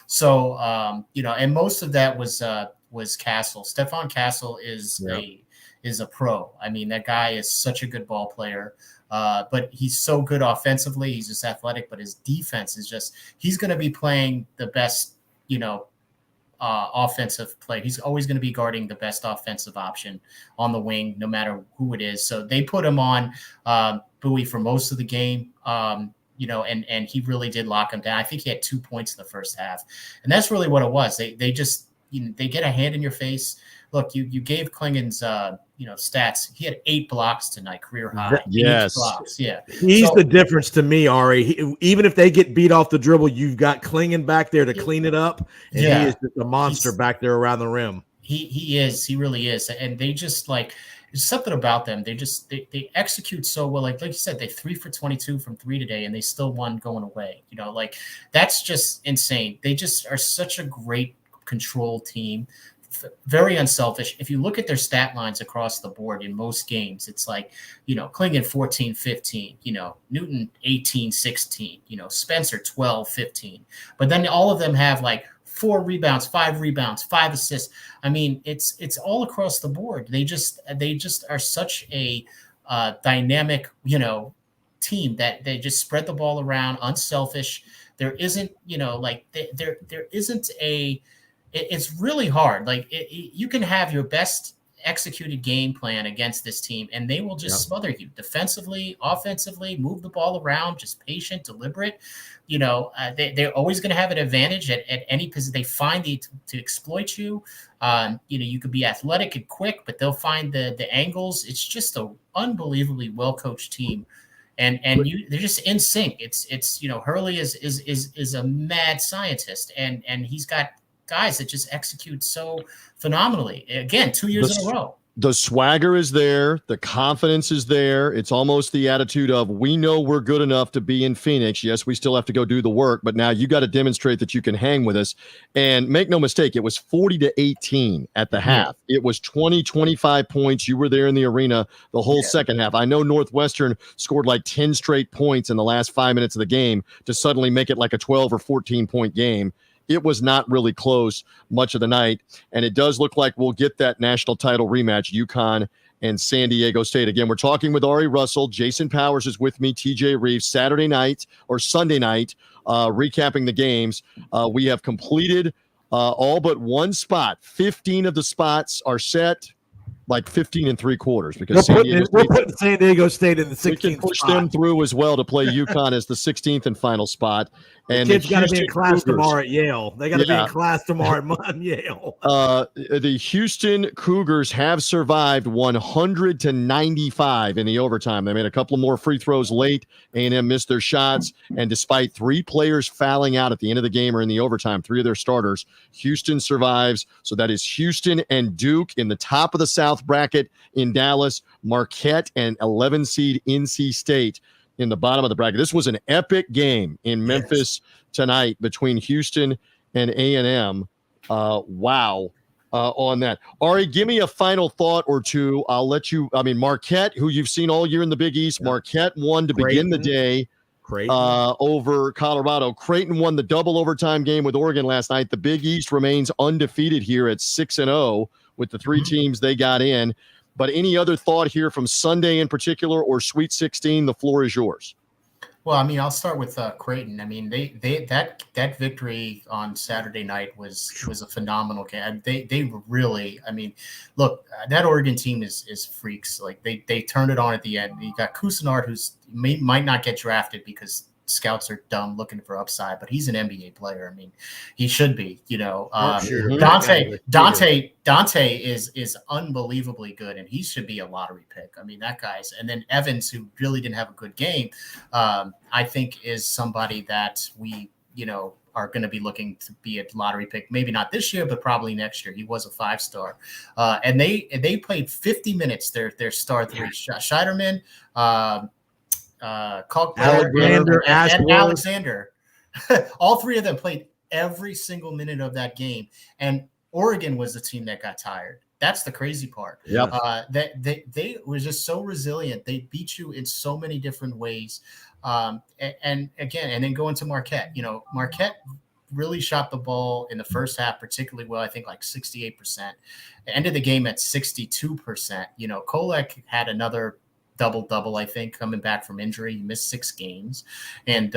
So and most of that was Castle. Stephon Castle is a pro. I mean, that guy is such a good ball player. But he's so good offensively. He's just athletic, but his defense is just, he's going to be playing the best, offensive play. He's always going to be guarding the best offensive option on the wing, no matter who it is. So they put him on Bowie for most of the game, and he really did lock him down. I think he had 2 points in the first half, and that's really what it was. They just, they get a hand in your face. Look, you gave Klingen's stats. He had 8 blocks tonight, career high. Yes. 8 blocks. Yeah. He's the difference to me, Ari. Even if they get beat off the dribble, you've got Klingen back there to clean it up. And he is just a monster back there around the rim. He is. He really is. And they just there's something about them. They just they execute so well. Like you said, they 3 for 22 from 3 today, and they still won going away. That's just insane. They just are such a great control team. Very unselfish. If you look at their stat lines across the board in most games, it's like, Klingen 14-15, Newton 18-16, Spencer 12-15. But then all of them have like 4 rebounds, 5 rebounds, 5 assists. I mean, it's all across the board. They just are such a dynamic, team that they just spread the ball around, unselfish. There isn't, there isn't a. It's really hard. You can have your best executed game plan against this team, and they will just smother you defensively, offensively, move the ball around, just patient, deliberate. They're always going to have an advantage at any position. They find to exploit you. You could be athletic and quick, but they'll find the angles. It's just an unbelievably well-coached team. And they're just in sync. It's Hurley is a mad scientist, and he's got guys that just execute so phenomenally. Again, 2 years in a row. The swagger is there. The confidence is there. It's almost the attitude of, we know we're good enough to be in Phoenix. Yes, we still have to go do the work, but now you got to demonstrate that you can hang with us. And make no mistake, it was 40-18 at the half. It was 20-25 points. You were there in the arena the whole second half. I know Northwestern scored like 10 straight points in the last 5 minutes of the game to suddenly make it like a 12 or 14-point game. It was not really close much of the night, and it does look like we'll get that national title rematch, UConn and San Diego State. Again, we're talking with Ari Russell. Jason Powers is with me, TJ Reeves, Sunday night, recapping the games. We have completed all but one spot. 15 of the spots are set, like 15 3/4, because we're putting San Diego State in the 16th. We can push spot. them through as well to play UConn as the 16th and final spot. And the kids got to be in class tomorrow at Yale. They got to be in class tomorrow at Yale. The Houston Cougars have survived 100-95 in the overtime. They made a couple more free throws late. A&M missed their shots, and despite 3 players fouling out at the end of the game or in the overtime, 3 of their starters, Houston survives. So that is Houston and Duke in the top of the South bracket in Dallas, Marquette and 11 seed NC State in the bottom of the bracket. This was an epic game in Memphis tonight between Houston and A&M. Wow. On that. Ari, give me a final thought or two. I'll let you, Marquette, who you've seen all year in the Big East, Marquette won to begin the day over Colorado. Creighton won the double overtime game with Oregon last night. The Big East remains undefeated here at 6-0 with the 3 teams they got in. But any other thought here from Sunday in particular or Sweet 16? The floor is yours. Well, I'll start with Creighton. That victory on Saturday night was a phenomenal game. They really, look, that Oregon team is freaks. Like they turned it on at the end. You got Cousinard, who's might not get drafted because scouts are dumb looking for upside, but he's an NBA player. He should be, Dante is unbelievably good, and he should be a lottery pick. That guy's, and then Evans, who really didn't have a good game, I think is somebody that we are going to be looking to be a lottery pick. Maybe not this year, but probably next year. He was a 5-star. And they played 50 minutes, their star three. Scheiderman, Alexander, and Alexander. All three of them played every single minute of that game. And Oregon was the team that got tired. That's the crazy part. Yep. They were just so resilient. They beat you in so many different ways. And then going to Marquette. Marquette really shot the ball in the first half particularly well. I think like 68%. Ended the game at 62%. Kolek had another double, I think, coming back from injury. He missed 6 games. And,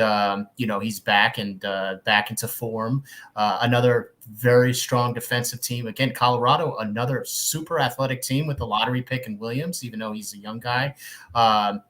he's back and back into form. Another very strong defensive team. Again, Colorado, another super athletic team with the lottery pick in Williams, even though he's a young guy.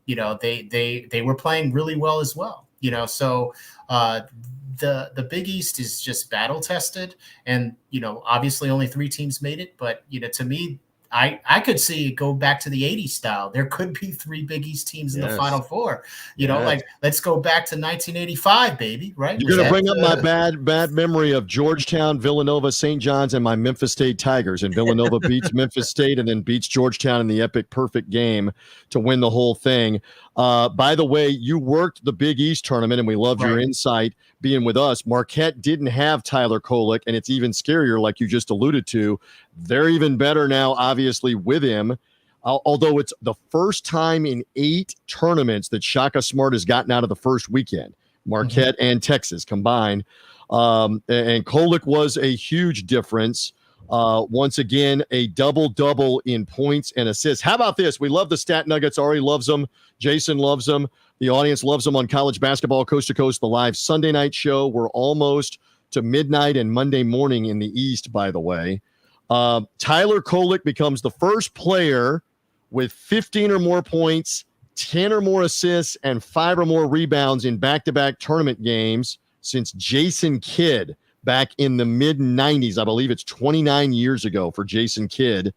They were playing really well as well. So the Big East is just battle tested. And, obviously only 3 teams made it. But, to me, I could see it go back to the 80s style. There could be 3 Big East teams in the Final Four. Like let's go back to 1985, baby. Right? You're going to bring up my bad memory of Georgetown, Villanova, St. John's, and my Memphis State Tigers. And Villanova beats Memphis State and then beats Georgetown in the epic perfect game to win the whole thing. By the way, you worked the Big East tournament, and we loved your insight being with us. Marquette didn't have Tyler Kolek, and it's even scarier, like you just alluded to. They're even better now, obviously, with him, although it's the first time in 8 tournaments that Shaka Smart has gotten out of the first weekend, Marquette and Texas combined. And Kolek was a huge difference. Once again, a double-double in points and assists. How about this? We love the stat nuggets. Ari loves them. Jason loves them. The audience loves them on college basketball coast to coast, the live Sunday night show. We're almost to midnight and Monday morning in the East, by the way. Tyler Kolek becomes the first player with 15 or more points, 10 or more assists, and 5 or more rebounds in back-to-back tournament games since Jason Kidd back in the mid-90s. I believe it's 29 years ago for Jason Kidd.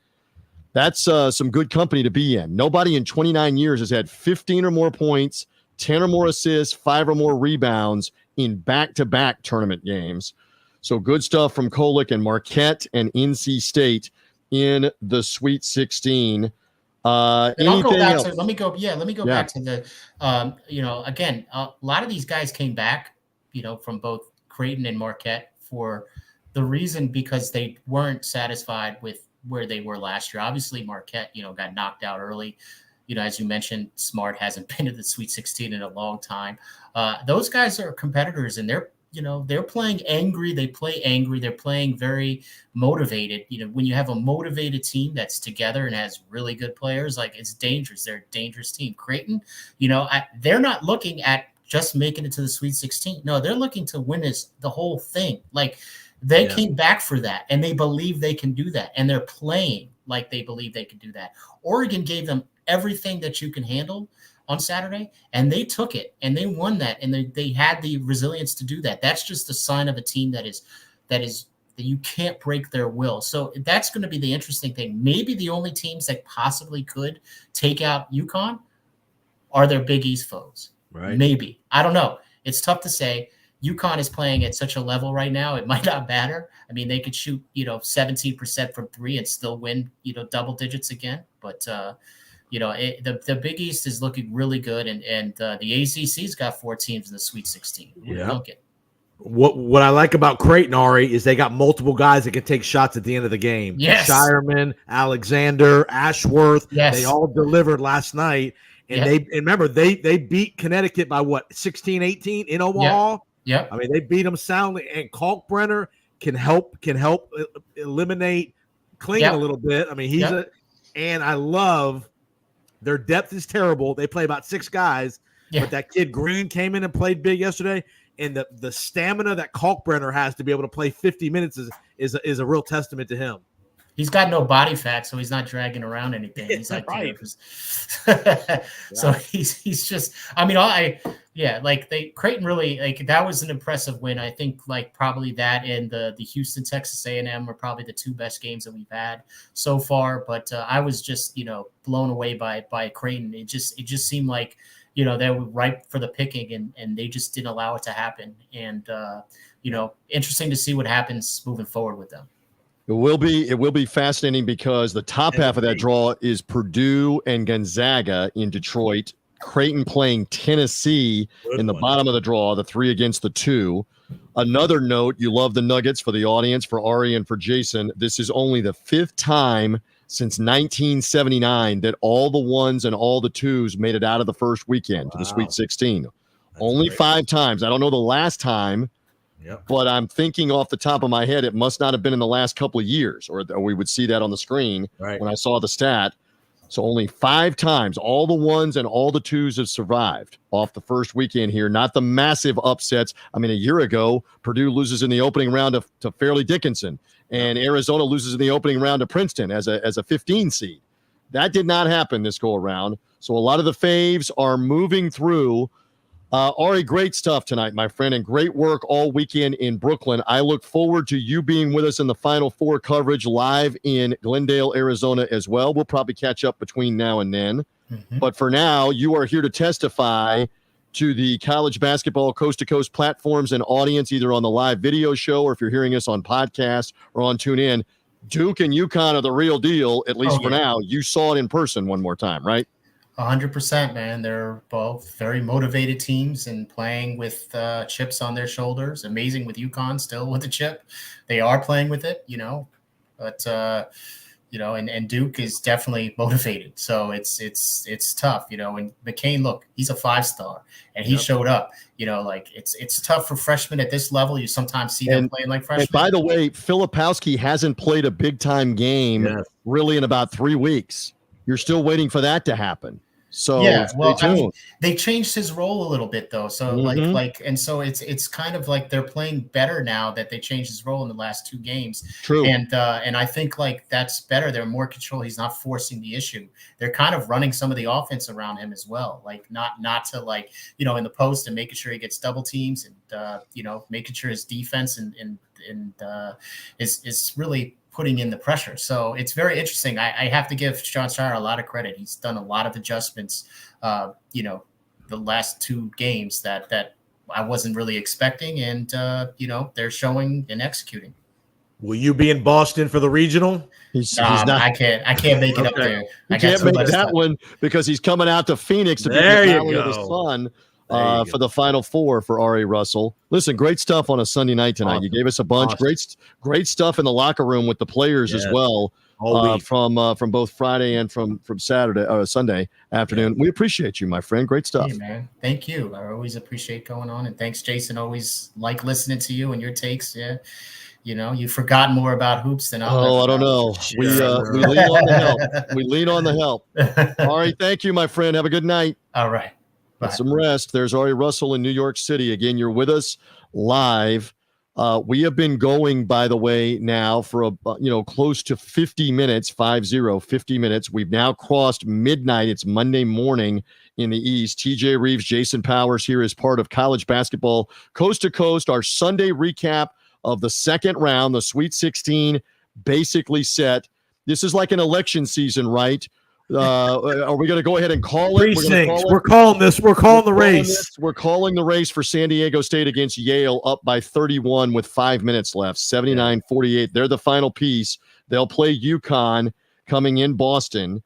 That's some good company to be in. Nobody in 29 years has had 15 or more points, 10 or more assists, 5 or more rebounds in back-to-back tournament games. So good stuff from Kolek and Marquette and NC State in the Sweet 16. Let me go back to the, again, a lot of these guys came back, from both Creighton and Marquette for the reason because they weren't satisfied with where they were last year. Obviously, Marquette, got knocked out early. As you mentioned, Smart hasn't been to the Sweet 16 in a long time. Those guys are competitors, and they're playing angry. They play angry. They're playing very motivated. When you have a motivated team that's together and has really good players, like it's dangerous. They're a dangerous team. Creighton, they're not looking at just making it to the Sweet 16. No, they're looking to win the whole thing. Like they came back for that, and they believe they can do that, and they're playing like they believe they can do that. Oregon gave them everything that you can handle on Saturday, and they took it and they won that, and they had the resilience to do that. That's just a sign of a team that you can't break their will. So that's going to be the interesting thing. Maybe the only teams that possibly could take out UConn are their Big East foes. Right? Maybe. I don't know. It's tough to say. UConn is playing at such a level right now, it might not matter. I mean, they could shoot, 17% from 3 and still win, double digits again. But the Big East is looking really good, and the ACC's got 4 teams in the Sweet 16. Yeah. What I like about Creighton, Ari, is they got multiple guys that can take shots at the end of the game. Yes. Shireman, Alexander, Ashworth. Yes. They all delivered last night. And they beat Connecticut by 16-18 in Omaha. Yep. I mean, they beat them soundly, and Kalkbrenner can help eliminate Klingon a little bit. I mean, and I love their depth is terrible. They play about 6 guys, but that kid Green came in and played big yesterday. And the stamina that Kalkbrenner has to be able to play 50 minutes is a real testament to him. He's got no body fat, so he's not dragging around anything. He's like, right. So he's just. I mean, Creighton really that was an impressive win. I think probably that and the Houston Texas A&M are probably the 2 best games that we've had so far. But I was just blown away by Creighton. It just seemed like they were ripe for the picking, and they just didn't allow it to happen. And, interesting to see what happens moving forward with them. It will be fascinating because the top half of that draw is Purdue and Gonzaga in Detroit. Creighton playing Tennessee in the bottom of the draw, the 3 against the 2. Another note, you love the Nuggets for the audience, for Ari and for Jason. This is only the 5th time since 1979 that all the 1s and all the 2s made it out of the first weekend to the Sweet 16. That's only great. 5 times. I don't know the last time, but I'm thinking off the top of my head, it must not have been in the last couple of years, or we would see that on the screen when I saw the stat. So only 5 times, all the 1s and all the 2s have survived off the first weekend here. Not the massive upsets. I mean, a year ago, Purdue loses in the opening round to Fairleigh Dickinson, and Arizona loses in the opening round to Princeton as a 15 seed. That did not happen this go around. So a lot of the faves are moving through. Ari, great stuff tonight, my friend, and great work all weekend in Brooklyn. I look forward to you being with us in the Final Four coverage live in Glendale, Arizona as well. We'll probably catch up between now and then. But for now, you are here to testify to the college basketball coast-to-coast platforms and audience, either on the live video show or if you're hearing us on podcast or on TuneIn. Duke and UConn are the real deal, at least for now. You saw it in person one more time, right? 100%, man. They're both very motivated teams and playing with chips on their shoulders. Amazing with UConn still with the chip. They are playing with it, but and Duke is definitely motivated. So it's tough, and McCain, look, he's a 5-star and he showed up, it's tough for freshmen at this level. You sometimes see them playing like freshmen. And by the way, Filipowski hasn't played a big time game really in about 3 weeks. You're still waiting for that to happen. So they changed his role a little bit though. So and so it's kind of like they're playing better now that they changed his role in the last 2 games. True. And I think that's better. They're more control. He's not forcing the issue. They're kind of running some of the offense around him as well. Like not to in the post and making sure he gets double teams and making sure his defense and is really putting in the pressure. So it's very interesting. I have to give Sean Shire a lot of credit. He's done a lot of adjustments, the last 2 games that I wasn't really expecting. And, they're showing and executing. Will you be in Boston for the regional? He's not. I can't make it up there. I can't make that one because he's coming out to Phoenix to be with his son. For the Final Four for Ari Russell. Listen, great stuff on a Sunday night tonight. Awesome. You gave us a bunch. Awesome. Great stuff in the locker room with the players as well from both Friday and from Saturday or Sunday afternoon. We appreciate you, my friend. Great stuff. Hey, man. Thank you. I always appreciate going on. And thanks, Jason. Always like listening to you and your takes. Yeah. You've forgotten more about hoops than I don't know. We lean on the help. We lean on the help. All right. Thank you, my friend. Have a good night. All right. Get some rest. There's Ari Russell in New York City. Again, you're with us live. We have been going, by the way, now for close to 50 minutes, 50 minutes. We've now crossed midnight. It's Monday morning in the East. TJ Reeves, Jason Powers here as part of college basketball coast to coast. Our Sunday recap of the second round, the Sweet 16, basically set. This is like an election season, right? Are we going to go ahead and call it? We're calling this. We're calling the race. We're calling the race for San Diego State against Yale, up by 31 with 5 minutes left, 79-48. They're the final piece. They'll play UConn coming in Boston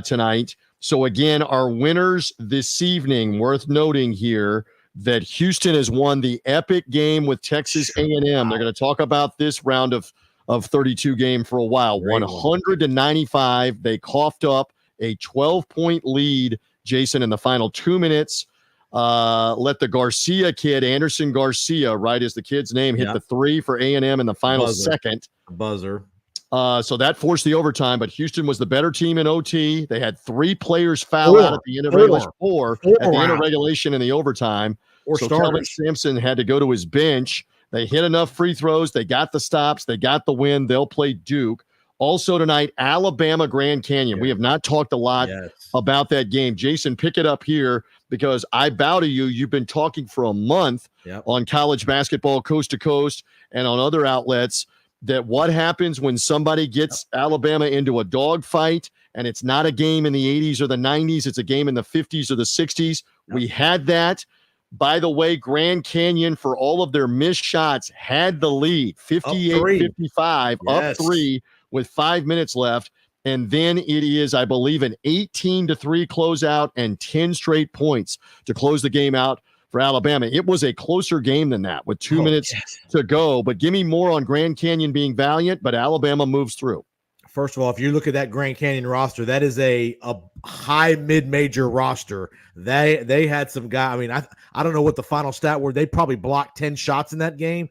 tonight. So again, our winners this evening, worth noting here that Houston has won the epic game with Texas A&M. They're going to talk about this round of 32 game for a while. 100-95. They coughed up a 12-point lead, Jason, in the final 2 minutes. Let the Garcia kid, Anderson Garcia, right is the kid's name, hit the 3 for A&M in the final second. Buzzer. So that forced the overtime, but Houston was the better team in OT. They had 3 players foul out at the end of regulation, four at the end of regulation in the overtime. So Kelvin Sampson had to go to his bench. They hit enough free throws. They got the stops. They got the win. They'll play Duke. Also tonight, Alabama Grand Canyon. We have not talked a lot about that game. Jason, pick it up here because I bow to you. You've been talking for a month on college basketball coast to coast and on other outlets that what happens when somebody gets Alabama into a dogfight, and it's not a game in the 80s or the 90s, it's a game in the 50s or the 60s. We had that. By the way, Grand Canyon, for all of their missed shots, had the lead, 58-55, up 3 with 5 minutes left. And then it is, I believe, an 18-3 closeout and 10 straight points to close the game out for Alabama. It was a closer game than that with 2 minutes to go. But give me more on Grand Canyon being valiant, but Alabama moves through. First of all, if you look at that Grand Canyon roster, that is a high mid-major roster. They had some guy. I mean, I don't know what the final stat were. They probably blocked 10 shots in that game.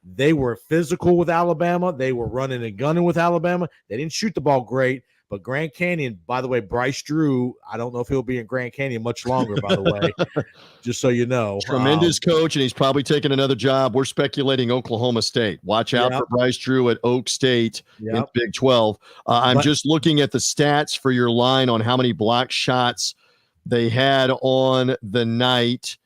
They were physical with Alabama. They were running and gunning with Alabama. They didn't shoot the ball great. But Grand Canyon, by the way, Bryce Drew, I don't know if he'll be in Grand Canyon much longer, by the way, just so you know. Tremendous coach, and he's probably taking another job. We're speculating Oklahoma State. Watch out for Bryce Drew at Oak State in Big 12. I'm just looking at the stats for your line on how many block shots they had on the night.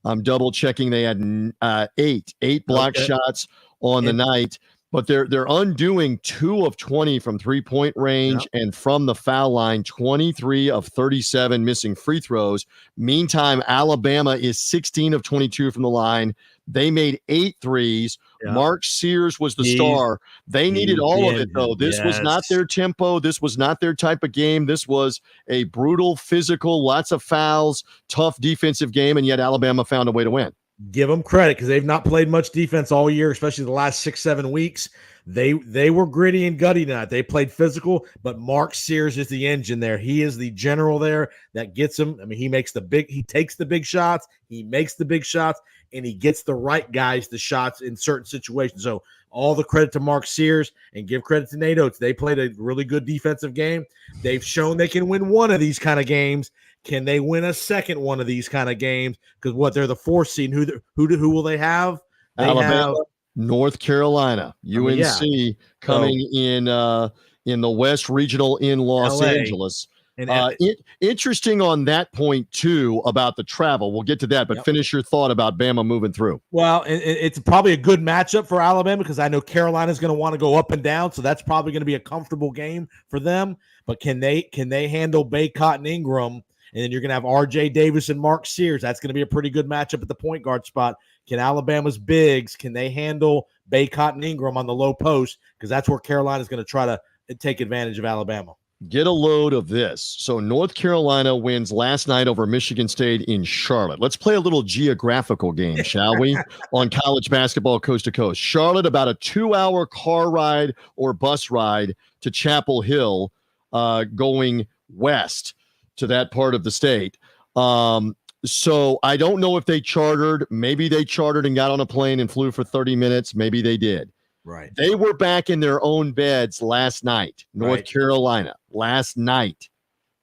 I'm double-checking. They had eight block shots on the night. But they're undoing 2 of 20 from three-point range and from the foul line, 23 of 37 missing free throws. Meantime, Alabama is 16 of 22 from the line. They made 8 threes. Mark Sears was the star. They needed all of it, though. This was not their tempo. This was not their type of game. This was a brutal, physical, lots of fouls, tough defensive game, and yet Alabama found a way to win. Give them credit because they've not played much defense all year, especially the last 6-7 weeks. They were gritty and gutty tonight. They played physical, but Mark Sears is the engine there. He is the general there that gets them. I mean, he takes the big shots, he makes the big shots, and he gets the right guys the shots in certain situations. So all the credit to Mark Sears and give credit to Nate Oates. They played a really good defensive game. They've shown they can win one of these kind of games. Can they win a second one of these kind of games? Because they're the 4th seed. Who will they have? Alabama, North Carolina, UNC coming in the West Regional in Los Angeles. Interesting on that point, too, about the travel. We'll get to that, but finish your thought about Bama moving through. Well, it's probably a good matchup for Alabama because I know Carolina's going to want to go up and down, so that's probably going to be a comfortable game for them. But can they handle Baycott and Ingram? And then you're going to have R.J. Davis and Mark Sears. That's going to be a pretty good matchup at the point guard spot. Can Alabama's bigs, can they handle Baycott and Ingram on the low post? Because that's where Carolina's going to try to take advantage of Alabama. Get a load of this. So North Carolina wins last night over Michigan State in Charlotte. Let's play a little geographical game, shall we? On college basketball coast to coast. Charlotte, about a 2-hour car ride or bus ride to Chapel Hill, going west to that part of the state. So I don't know if they chartered. Maybe they chartered and got on a plane and flew for 30 minutes. Maybe they did. Right. They were back in their own beds last night, North Carolina, last night.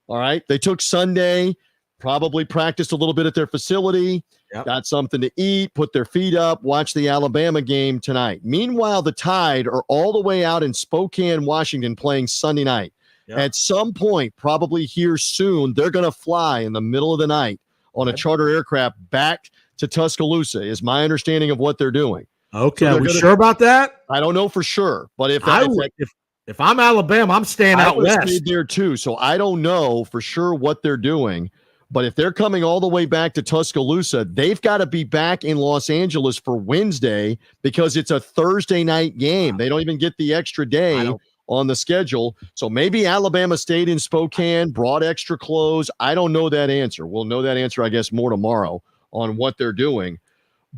All right. They took Sunday, probably practiced a little bit at their facility, got something to eat, put their feet up, watch the Alabama game tonight. Meanwhile, the Tide are all the way out in Spokane, Washington, playing Sunday night. At some point, probably here soon, they're going to fly in the middle of the night on a charter aircraft back to Tuscaloosa, is my understanding of what they're doing. Okay, so are we sure about that? I don't know for sure, but if I'm Alabama, I'm staying out west there too. So I don't know for sure what they're doing, but if they're coming all the way back to Tuscaloosa, they've got to be back in Los Angeles for Wednesday because it's a Thursday night game. They don't even get the extra day on the schedule. So maybe Alabama stayed in Spokane, brought extra clothes. I don't know that answer. We'll know that answer, I guess, more tomorrow on what they're doing.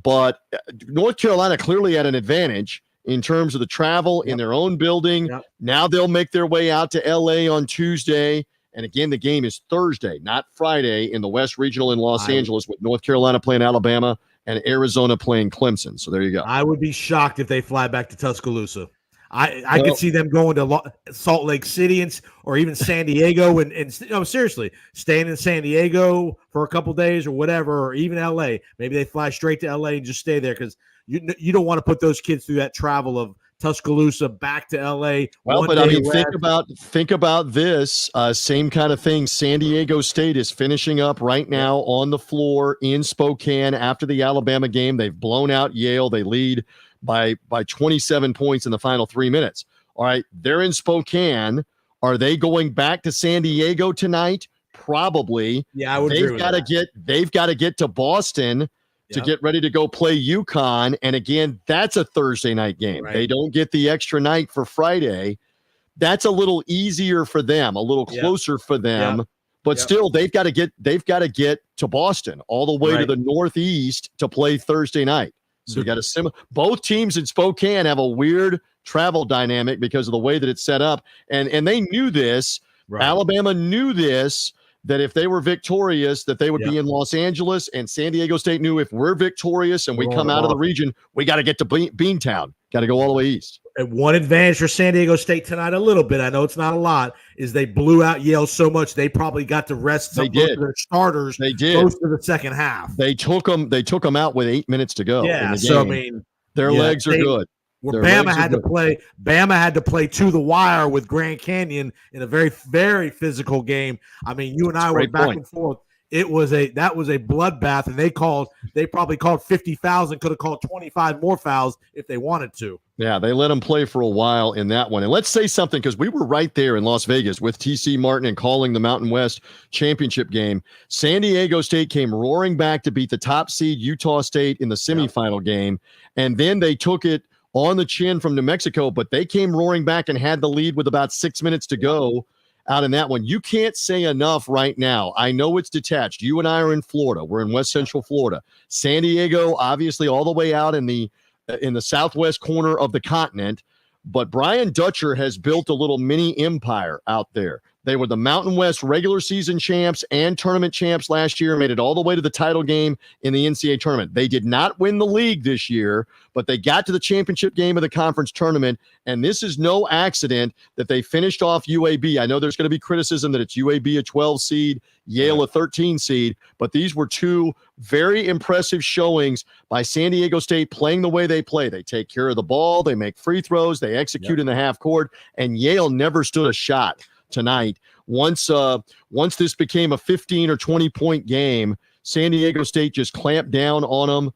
But North Carolina clearly had an advantage in terms of the travel in their own building. Now they'll make their way out to L.A. on Tuesday. And again, the game is Thursday, not Friday, in the West Regional in Los Angeles, with North Carolina playing Alabama and Arizona playing Clemson. So there you go. I would be shocked if they fly back to Tuscaloosa. I could see them going to Salt Lake City or even San Diego and seriously, staying in San Diego for a couple days or whatever, or even L.A. Maybe they fly straight to L.A. and just stay there because you don't want to put those kids through that travel of Tuscaloosa back to L.A. Well, but I mean, think about this same kind of thing. San Diego State is finishing up right now on the floor in Spokane after the Alabama game. They've blown out Yale. They lead by 27 points in the final 3 minutes. All right, they're in Spokane. Are they going back to San Diego tonight? Probably. Yeah, I would agree with that. They've got to get to Boston to get ready to go play UConn. And again, that's a Thursday night game. Right. They don't get the extra night for Friday. That's a little easier for them, a little closer for them. But still, they've got to get to Boston all the way to the Northeast to play Thursday night. So you got both teams in Spokane have a weird travel dynamic because of the way that it's set up. And they knew this. Right. Alabama knew this, that if they were victorious, that they would be in Los Angeles, and San Diego State knew if we're victorious and we come out of the region, we got to get to Beantown. Got to go all the way east. And one advantage for San Diego State tonight, a little bit, I know it's not a lot, is they blew out Yale so much they probably got to rest some of their starters. They did. Most of the second half. They took them out with 8 minutes to go. Yeah, so I mean, their legs are good. Where Bama had to play to the wire with Grand Canyon in a very, very physical game. I mean, you and I were back and forth. That was a bloodbath, and they probably called 50 fouls and could have called 25 more fouls if they wanted to. Yeah, they let them play for a while in that one. And let's say something, because we were right there in Las Vegas with TC Martin and calling the Mountain West championship game. San Diego State came roaring back to beat the top seed Utah State in the semifinal game, and then they took it on the chin from New Mexico, but they came roaring back and had the lead with about 6 minutes to go out in that one. You can't say enough right now. I know it's detached. You and I are in Florida. We're in West Central Florida. San Diego, obviously, all the way out in the southwest corner of the continent. But Brian Dutcher has built a little mini empire out there. They were the Mountain West regular season champs and tournament champs last year, made it all the way to the title game in the NCAA tournament. They did not win the league this year, but they got to the championship game of the conference tournament, and this is no accident that they finished off UAB. I know there's going to be criticism that it's UAB a 12 seed, Yale a 13 seed, but these were two very impressive showings by San Diego State playing the way they play. They take care of the ball, they make free throws, they execute in the half court, and Yale never stood a shot tonight. Once this became a 15 or 20 point game, San Diego State just clamped down on them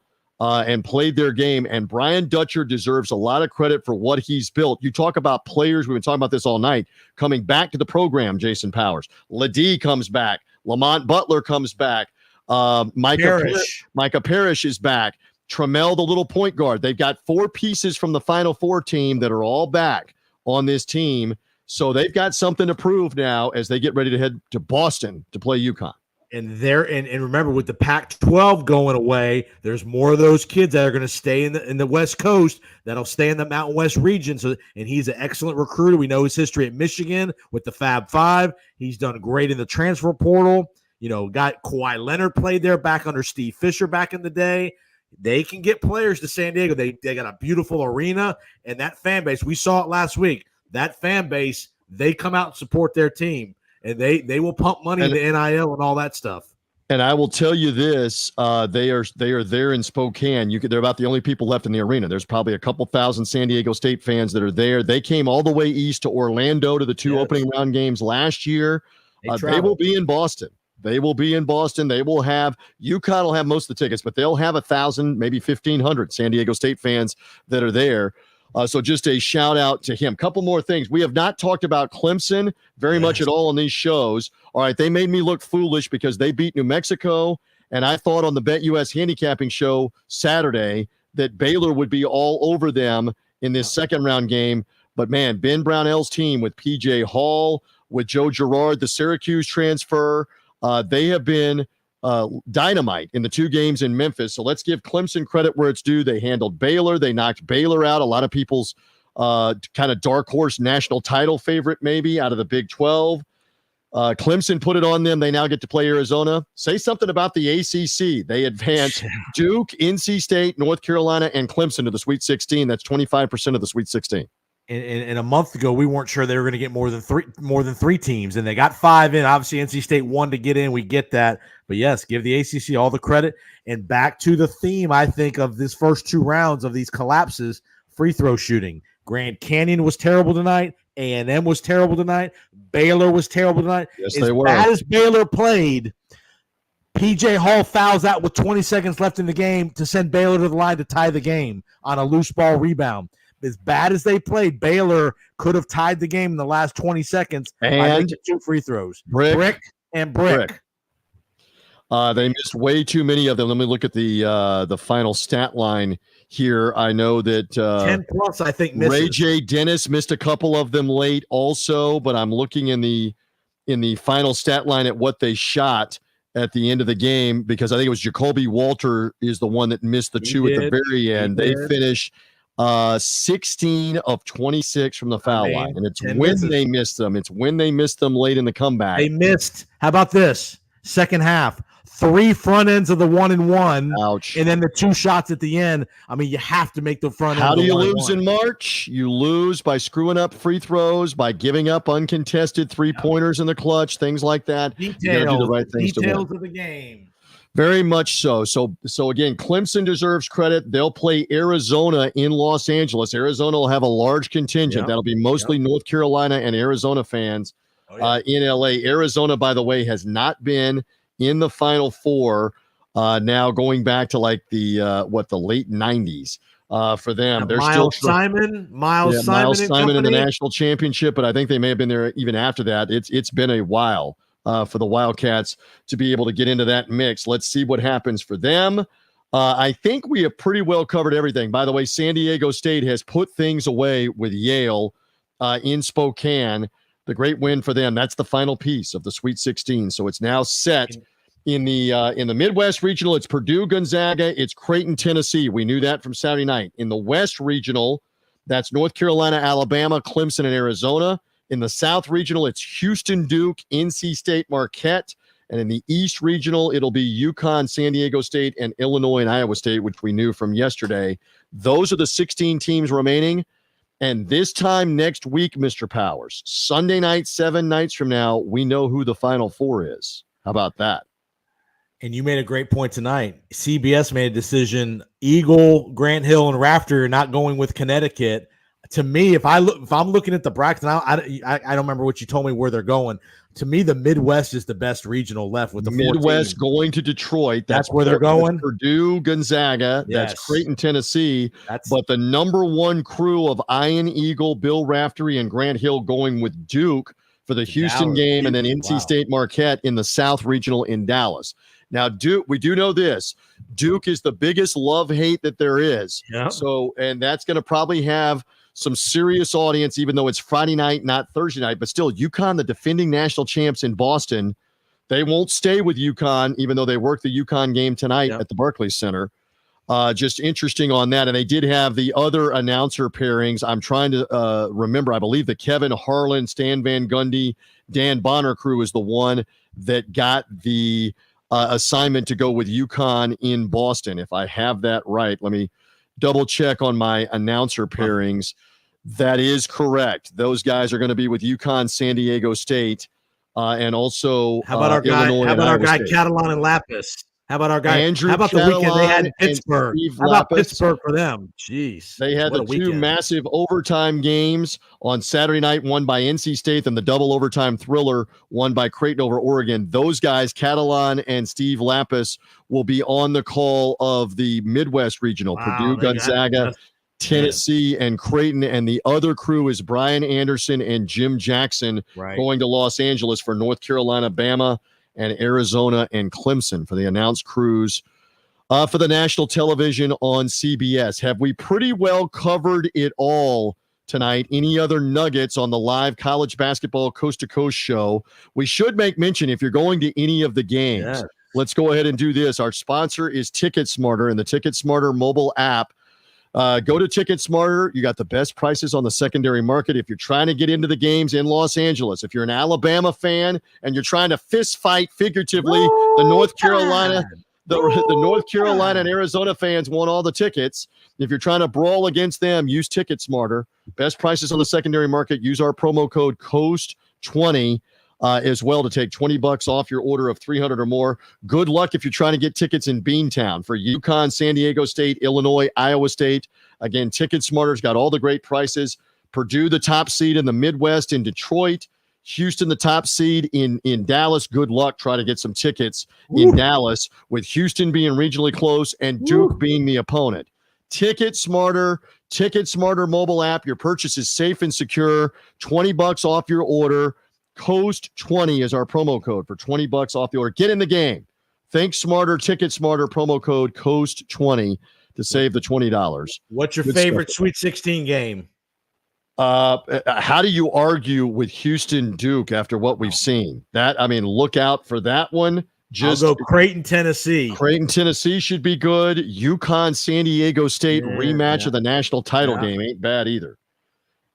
and played their game. And Brian Dutcher deserves a lot of credit for what he's built. You talk about players, we've been talking about this all night, coming back to the program. Jason Powers, Ladie comes back, Lamont Butler comes back, Micah Parrish is back, Trammell, the little point guard. They've got 4 pieces from the Final Four team that are all back on this team. So they've got something to prove now as they get ready to head to Boston to play UConn. And remember, with the Pac-12 going away, there's more of those kids that are going to stay in the West Coast that'll stay in the Mountain West region. So, and he's an excellent recruiter. We know his history at Michigan with the Fab Five. He's done great in the transfer portal. You know, got Kawhi Leonard played there back under Steve Fisher back in the day. They can get players to San Diego. They got a beautiful arena, and that fan base, we saw it last week. That fan base, they come out and support their team, and they will pump money into NIL and all that stuff. And I will tell you this: they are there in Spokane. They're about the only people left in the arena. There's probably a couple thousand San Diego State fans that are there. They came all the way east to Orlando to the 2 opening round games last year. They will be in Boston. They will be in Boston. They will have UConn will have most of the tickets, but they'll have 1,000, maybe 1,500 San Diego State fans that are there. So just a shout out to him. Couple more things. We have not talked about Clemson very much at all on these shows. All right, they made me look foolish because they beat New Mexico, and I thought on the BetUS handicapping show Saturday that Baylor would be all over them in this second round game. But man, Ben Brownell's team with PJ Hall, with Joe Girard, the Syracuse transfer, they have been dynamite in the 2 games in Memphis. So let's give Clemson credit where it's due. They handled Baylor. They knocked Baylor out. A lot of people's kind of dark horse national title favorite maybe out of the Big 12. Clemson put it on them. They now get to play Arizona. Say something about the ACC. They advanced Duke, NC State, North Carolina, and Clemson to the Sweet 16. That's 25% of the Sweet 16. And a month ago, we weren't sure they were going to get more than three teams, and they got 5 in. Obviously, NC State won to get in. We get that, but yes, give the ACC all the credit. And back to the theme, I think, of this first 2 rounds of these collapses: free throw shooting. Grand Canyon was terrible tonight. A&M was terrible tonight. Baylor was terrible tonight. Yes, they were. As Baylor played, PJ Hall fouls out with 20 seconds left in the game to send Baylor to the line to tie the game on a loose ball rebound. As bad as they played, Baylor could have tied the game in the last 20 seconds by making 2 free throws. Brick. They missed way too many of them. Let me look at the final stat line here. I know that 10 plus, I think, misses. Ray J. Dennis missed a couple of them late also, but I'm looking in the final stat line at what they shot at the end of the game, because I think it was Jacoby Walter is the one that missed the two at the very end. They finished 16 of 26 from the foul line, and it's when they missed them. It's when they missed them late in the comeback. They missed. How about this? Second half, 3 front ends of the 1-and-1. Ouch. And then the 2 shots at the end. I mean, you have to make the front end. How do you lose in March? You lose by screwing up free throws, by giving up uncontested 3-pointers in the clutch, things like that. Details, do the right things details of the game. Very much so. So again, Clemson deserves credit. They'll play Arizona in Los Angeles. Arizona will have a large contingent. That'll be mostly North Carolina and Arizona fans in LA. Arizona, by the way, has not been in the Final Four now going back to like the late 90s for them. They're Miles still Simon in the national championship, but I think they may have been there even after that. It's been a while for the Wildcats to be able to get into that mix. Let's see what happens for them. I think we have pretty well covered everything. By the way, San Diego State has put things away with Yale in Spokane. The great win for them. That's the final piece of the Sweet 16. So it's now set in the Midwest Regional. It's Purdue, Gonzaga. It's Creighton, Tennessee. We knew that from Saturday night. In the West Regional, that's North Carolina, Alabama, Clemson, and Arizona. In the South Regional, it's Houston, Duke, NC State, Marquette. And in the East Regional, it'll be UConn, San Diego State, and Illinois and Iowa State, which we knew from yesterday. Those are the 16 teams remaining. And this time next week, Mr. Powers, Sunday night, 7 nights from now, we know who the Final Four is. How about that? And you made a great point tonight. CBS made a decision. Eagle, Grant Hill, and Rafter are not going with Connecticut. To me, if I'm looking at the bracket, I don't remember what you told me where they're going. To me, the Midwest is the best regional left with the Midwest 14. Going to Detroit. That's where they're going. Purdue, Gonzaga. Yes. That's Creighton, Tennessee. But the number one crew of Ian Eagle, Bill Raftery, and Grant Hill going with Duke for the Houston game, and then NC State Marquette in the South Regional in Dallas. Now, Duke, we do know this. Duke is the biggest love-hate that there is. Yep. So, and that's going to probably have some serious audience, even though it's Friday night, not Thursday night. But still, UConn, the defending national champs in Boston, they won't stay with UConn, even though they work the UConn game tonight at the Barclays Center. Just interesting on that. And they did have the other announcer pairings. I'm trying to remember. I believe the Kevin Harlan, Stan Van Gundy, Dan Bonner crew is the one that got the assignment to go with UConn in Boston. If I have that right, let me double check on my announcer pairings. That is correct. Those guys are going to be with UConn, San Diego State, and also how about our Illinois guy? How about our guy State. Catalan and Lapis? How about our guy? Andrew how about Catalan the weekend they had in Pittsburgh? How about Lapis. Pittsburgh for them? Jeez, they had the two massive overtime games on Saturday night, one by NC State, and the double overtime thriller, won by Creighton over Oregon. Those guys, Catalan and Steve Lapis, will be on the call of the Midwest Regional. Purdue, Gonzaga, Tennessee, and Creighton. And the other crew is Brian Anderson and Jim Jackson going to Los Angeles for North Carolina, Bama, and Arizona and Clemson for the announced crews for the national television on CBS. Have we pretty well covered it all tonight? Any other nuggets on the live college basketball coast-to-coast show? We should make mention, if you're going to any of the games, let's go ahead and do this. Our sponsor is TicketSmarter and the TicketSmarter mobile app. Go to TicketSmarter. You got the best prices on the secondary market. If you're trying to get into the games in Los Angeles, if you're an Alabama fan and you're trying to fist fight figuratively, the North Carolina and Arizona fans want all the tickets. If you're trying to brawl against them, use TicketSmarter. Best prices on the secondary market. Use our promo code COAST20 as well to take $20 off your order of $300 or more. Good luck if you're trying to get tickets in Beantown for UConn, San Diego State, Illinois, Iowa State. Again, TicketSmarter's got all the great prices. Purdue, the top seed in the Midwest in Detroit. Houston, the top seed in Dallas. Good luck trying to get some tickets in Dallas, with Houston being regionally close and Duke being the opponent. Ticket Smarter mobile app. Your purchase is safe and secure. $20 off your order. Coast20 is our promo code for $20 off the order. Get in the game. Think smarter, Ticket Smarter, promo code Coast20 to save the $20. What's your Good favorite stuff. Sweet 16 game? How do you argue with Houston Duke after what we've seen? Look out for that one. Just I'll go Creighton, Tennessee. Creighton, Tennessee should be good. UConn, San Diego State rematch of the national title game ain't bad either.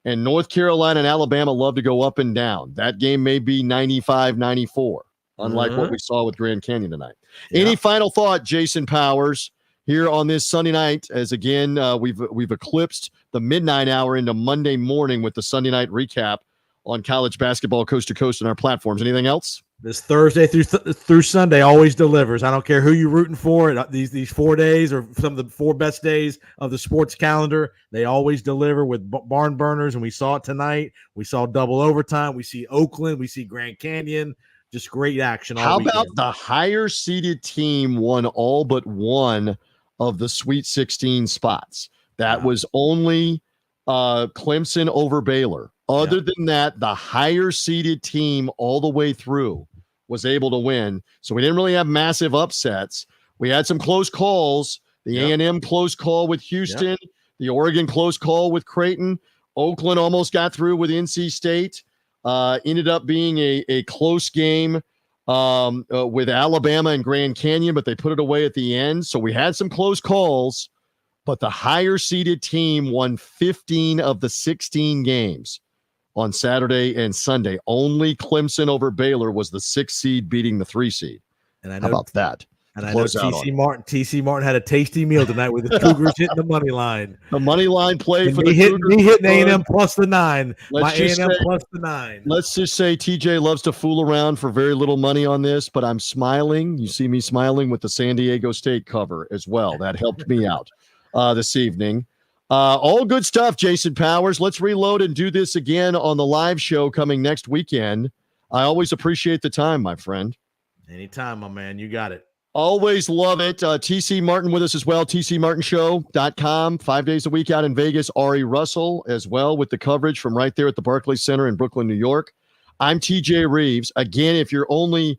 And North Carolina and Alabama love to go up and down. That game may be 95-94, unlike what we saw with Grand Canyon tonight. Any final thought, Jason Powers, here on this Sunday night, as again, we've eclipsed the midnight hour into Monday morning with the Sunday night recap on college basketball coast to coast on our platforms. Anything else? This Thursday through Sunday always delivers. I don't care who you're rooting for. These 4 days or some of the 4 best days of the sports calendar, they always deliver with barn burners, and we saw it tonight. We saw double overtime. We see Oakland. We see Grand Canyon. Just great action. How about the higher seeded team won all but one of the Sweet 16 spots? That was only Clemson over Baylor. Other than that, the higher seeded team all the way through was able to win. So we didn't really have massive upsets. We had some close calls. The A&M close call with Houston, the Oregon close call with Creighton. Oakland almost got through with NC State. Ended up being a close game with Alabama and Grand Canyon, but they put it away at the end. So we had some close calls, but the higher seeded team won 15 of the 16 games on Saturday and Sunday. Only Clemson over Baylor was the 6th seed beating the 3 seed. And I know, how about that? And I know TC Martin had a tasty meal tonight with the Cougars hitting the money line. The money line play for me Cougars. Me hitting A&M plus the 9. My A&M plus the 9. Let's just say TJ loves to fool around for very little money on this, but I'm smiling. You see me smiling with the San Diego State cover as well. That helped me out this evening. All good stuff, Jason Powers. Let's reload and do this again on the live show coming next weekend. I always appreciate the time, my friend. Anytime, my man. You got it. Always love it. TC Martin with us as well. TCMartinshow.com. 5 days a week out in Vegas. Ari Russell as well with the coverage from right there at the Barclays Center in Brooklyn, New York. I'm TJ Reeves. Again, if you're only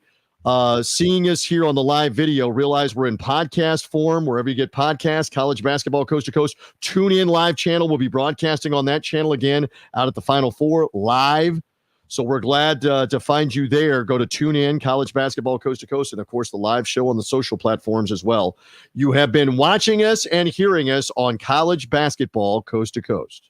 seeing us here on the live video, realize we're in podcast form wherever you get podcasts. College basketball coast to coast. Tune in live channel. We'll be broadcasting on that channel again out at the Final Four live. So we're glad to find you there. Go to Tune In, College Basketball Coast to Coast, and, of course, the live show on the social platforms as well. You have been watching us and hearing us on College Basketball Coast to Coast.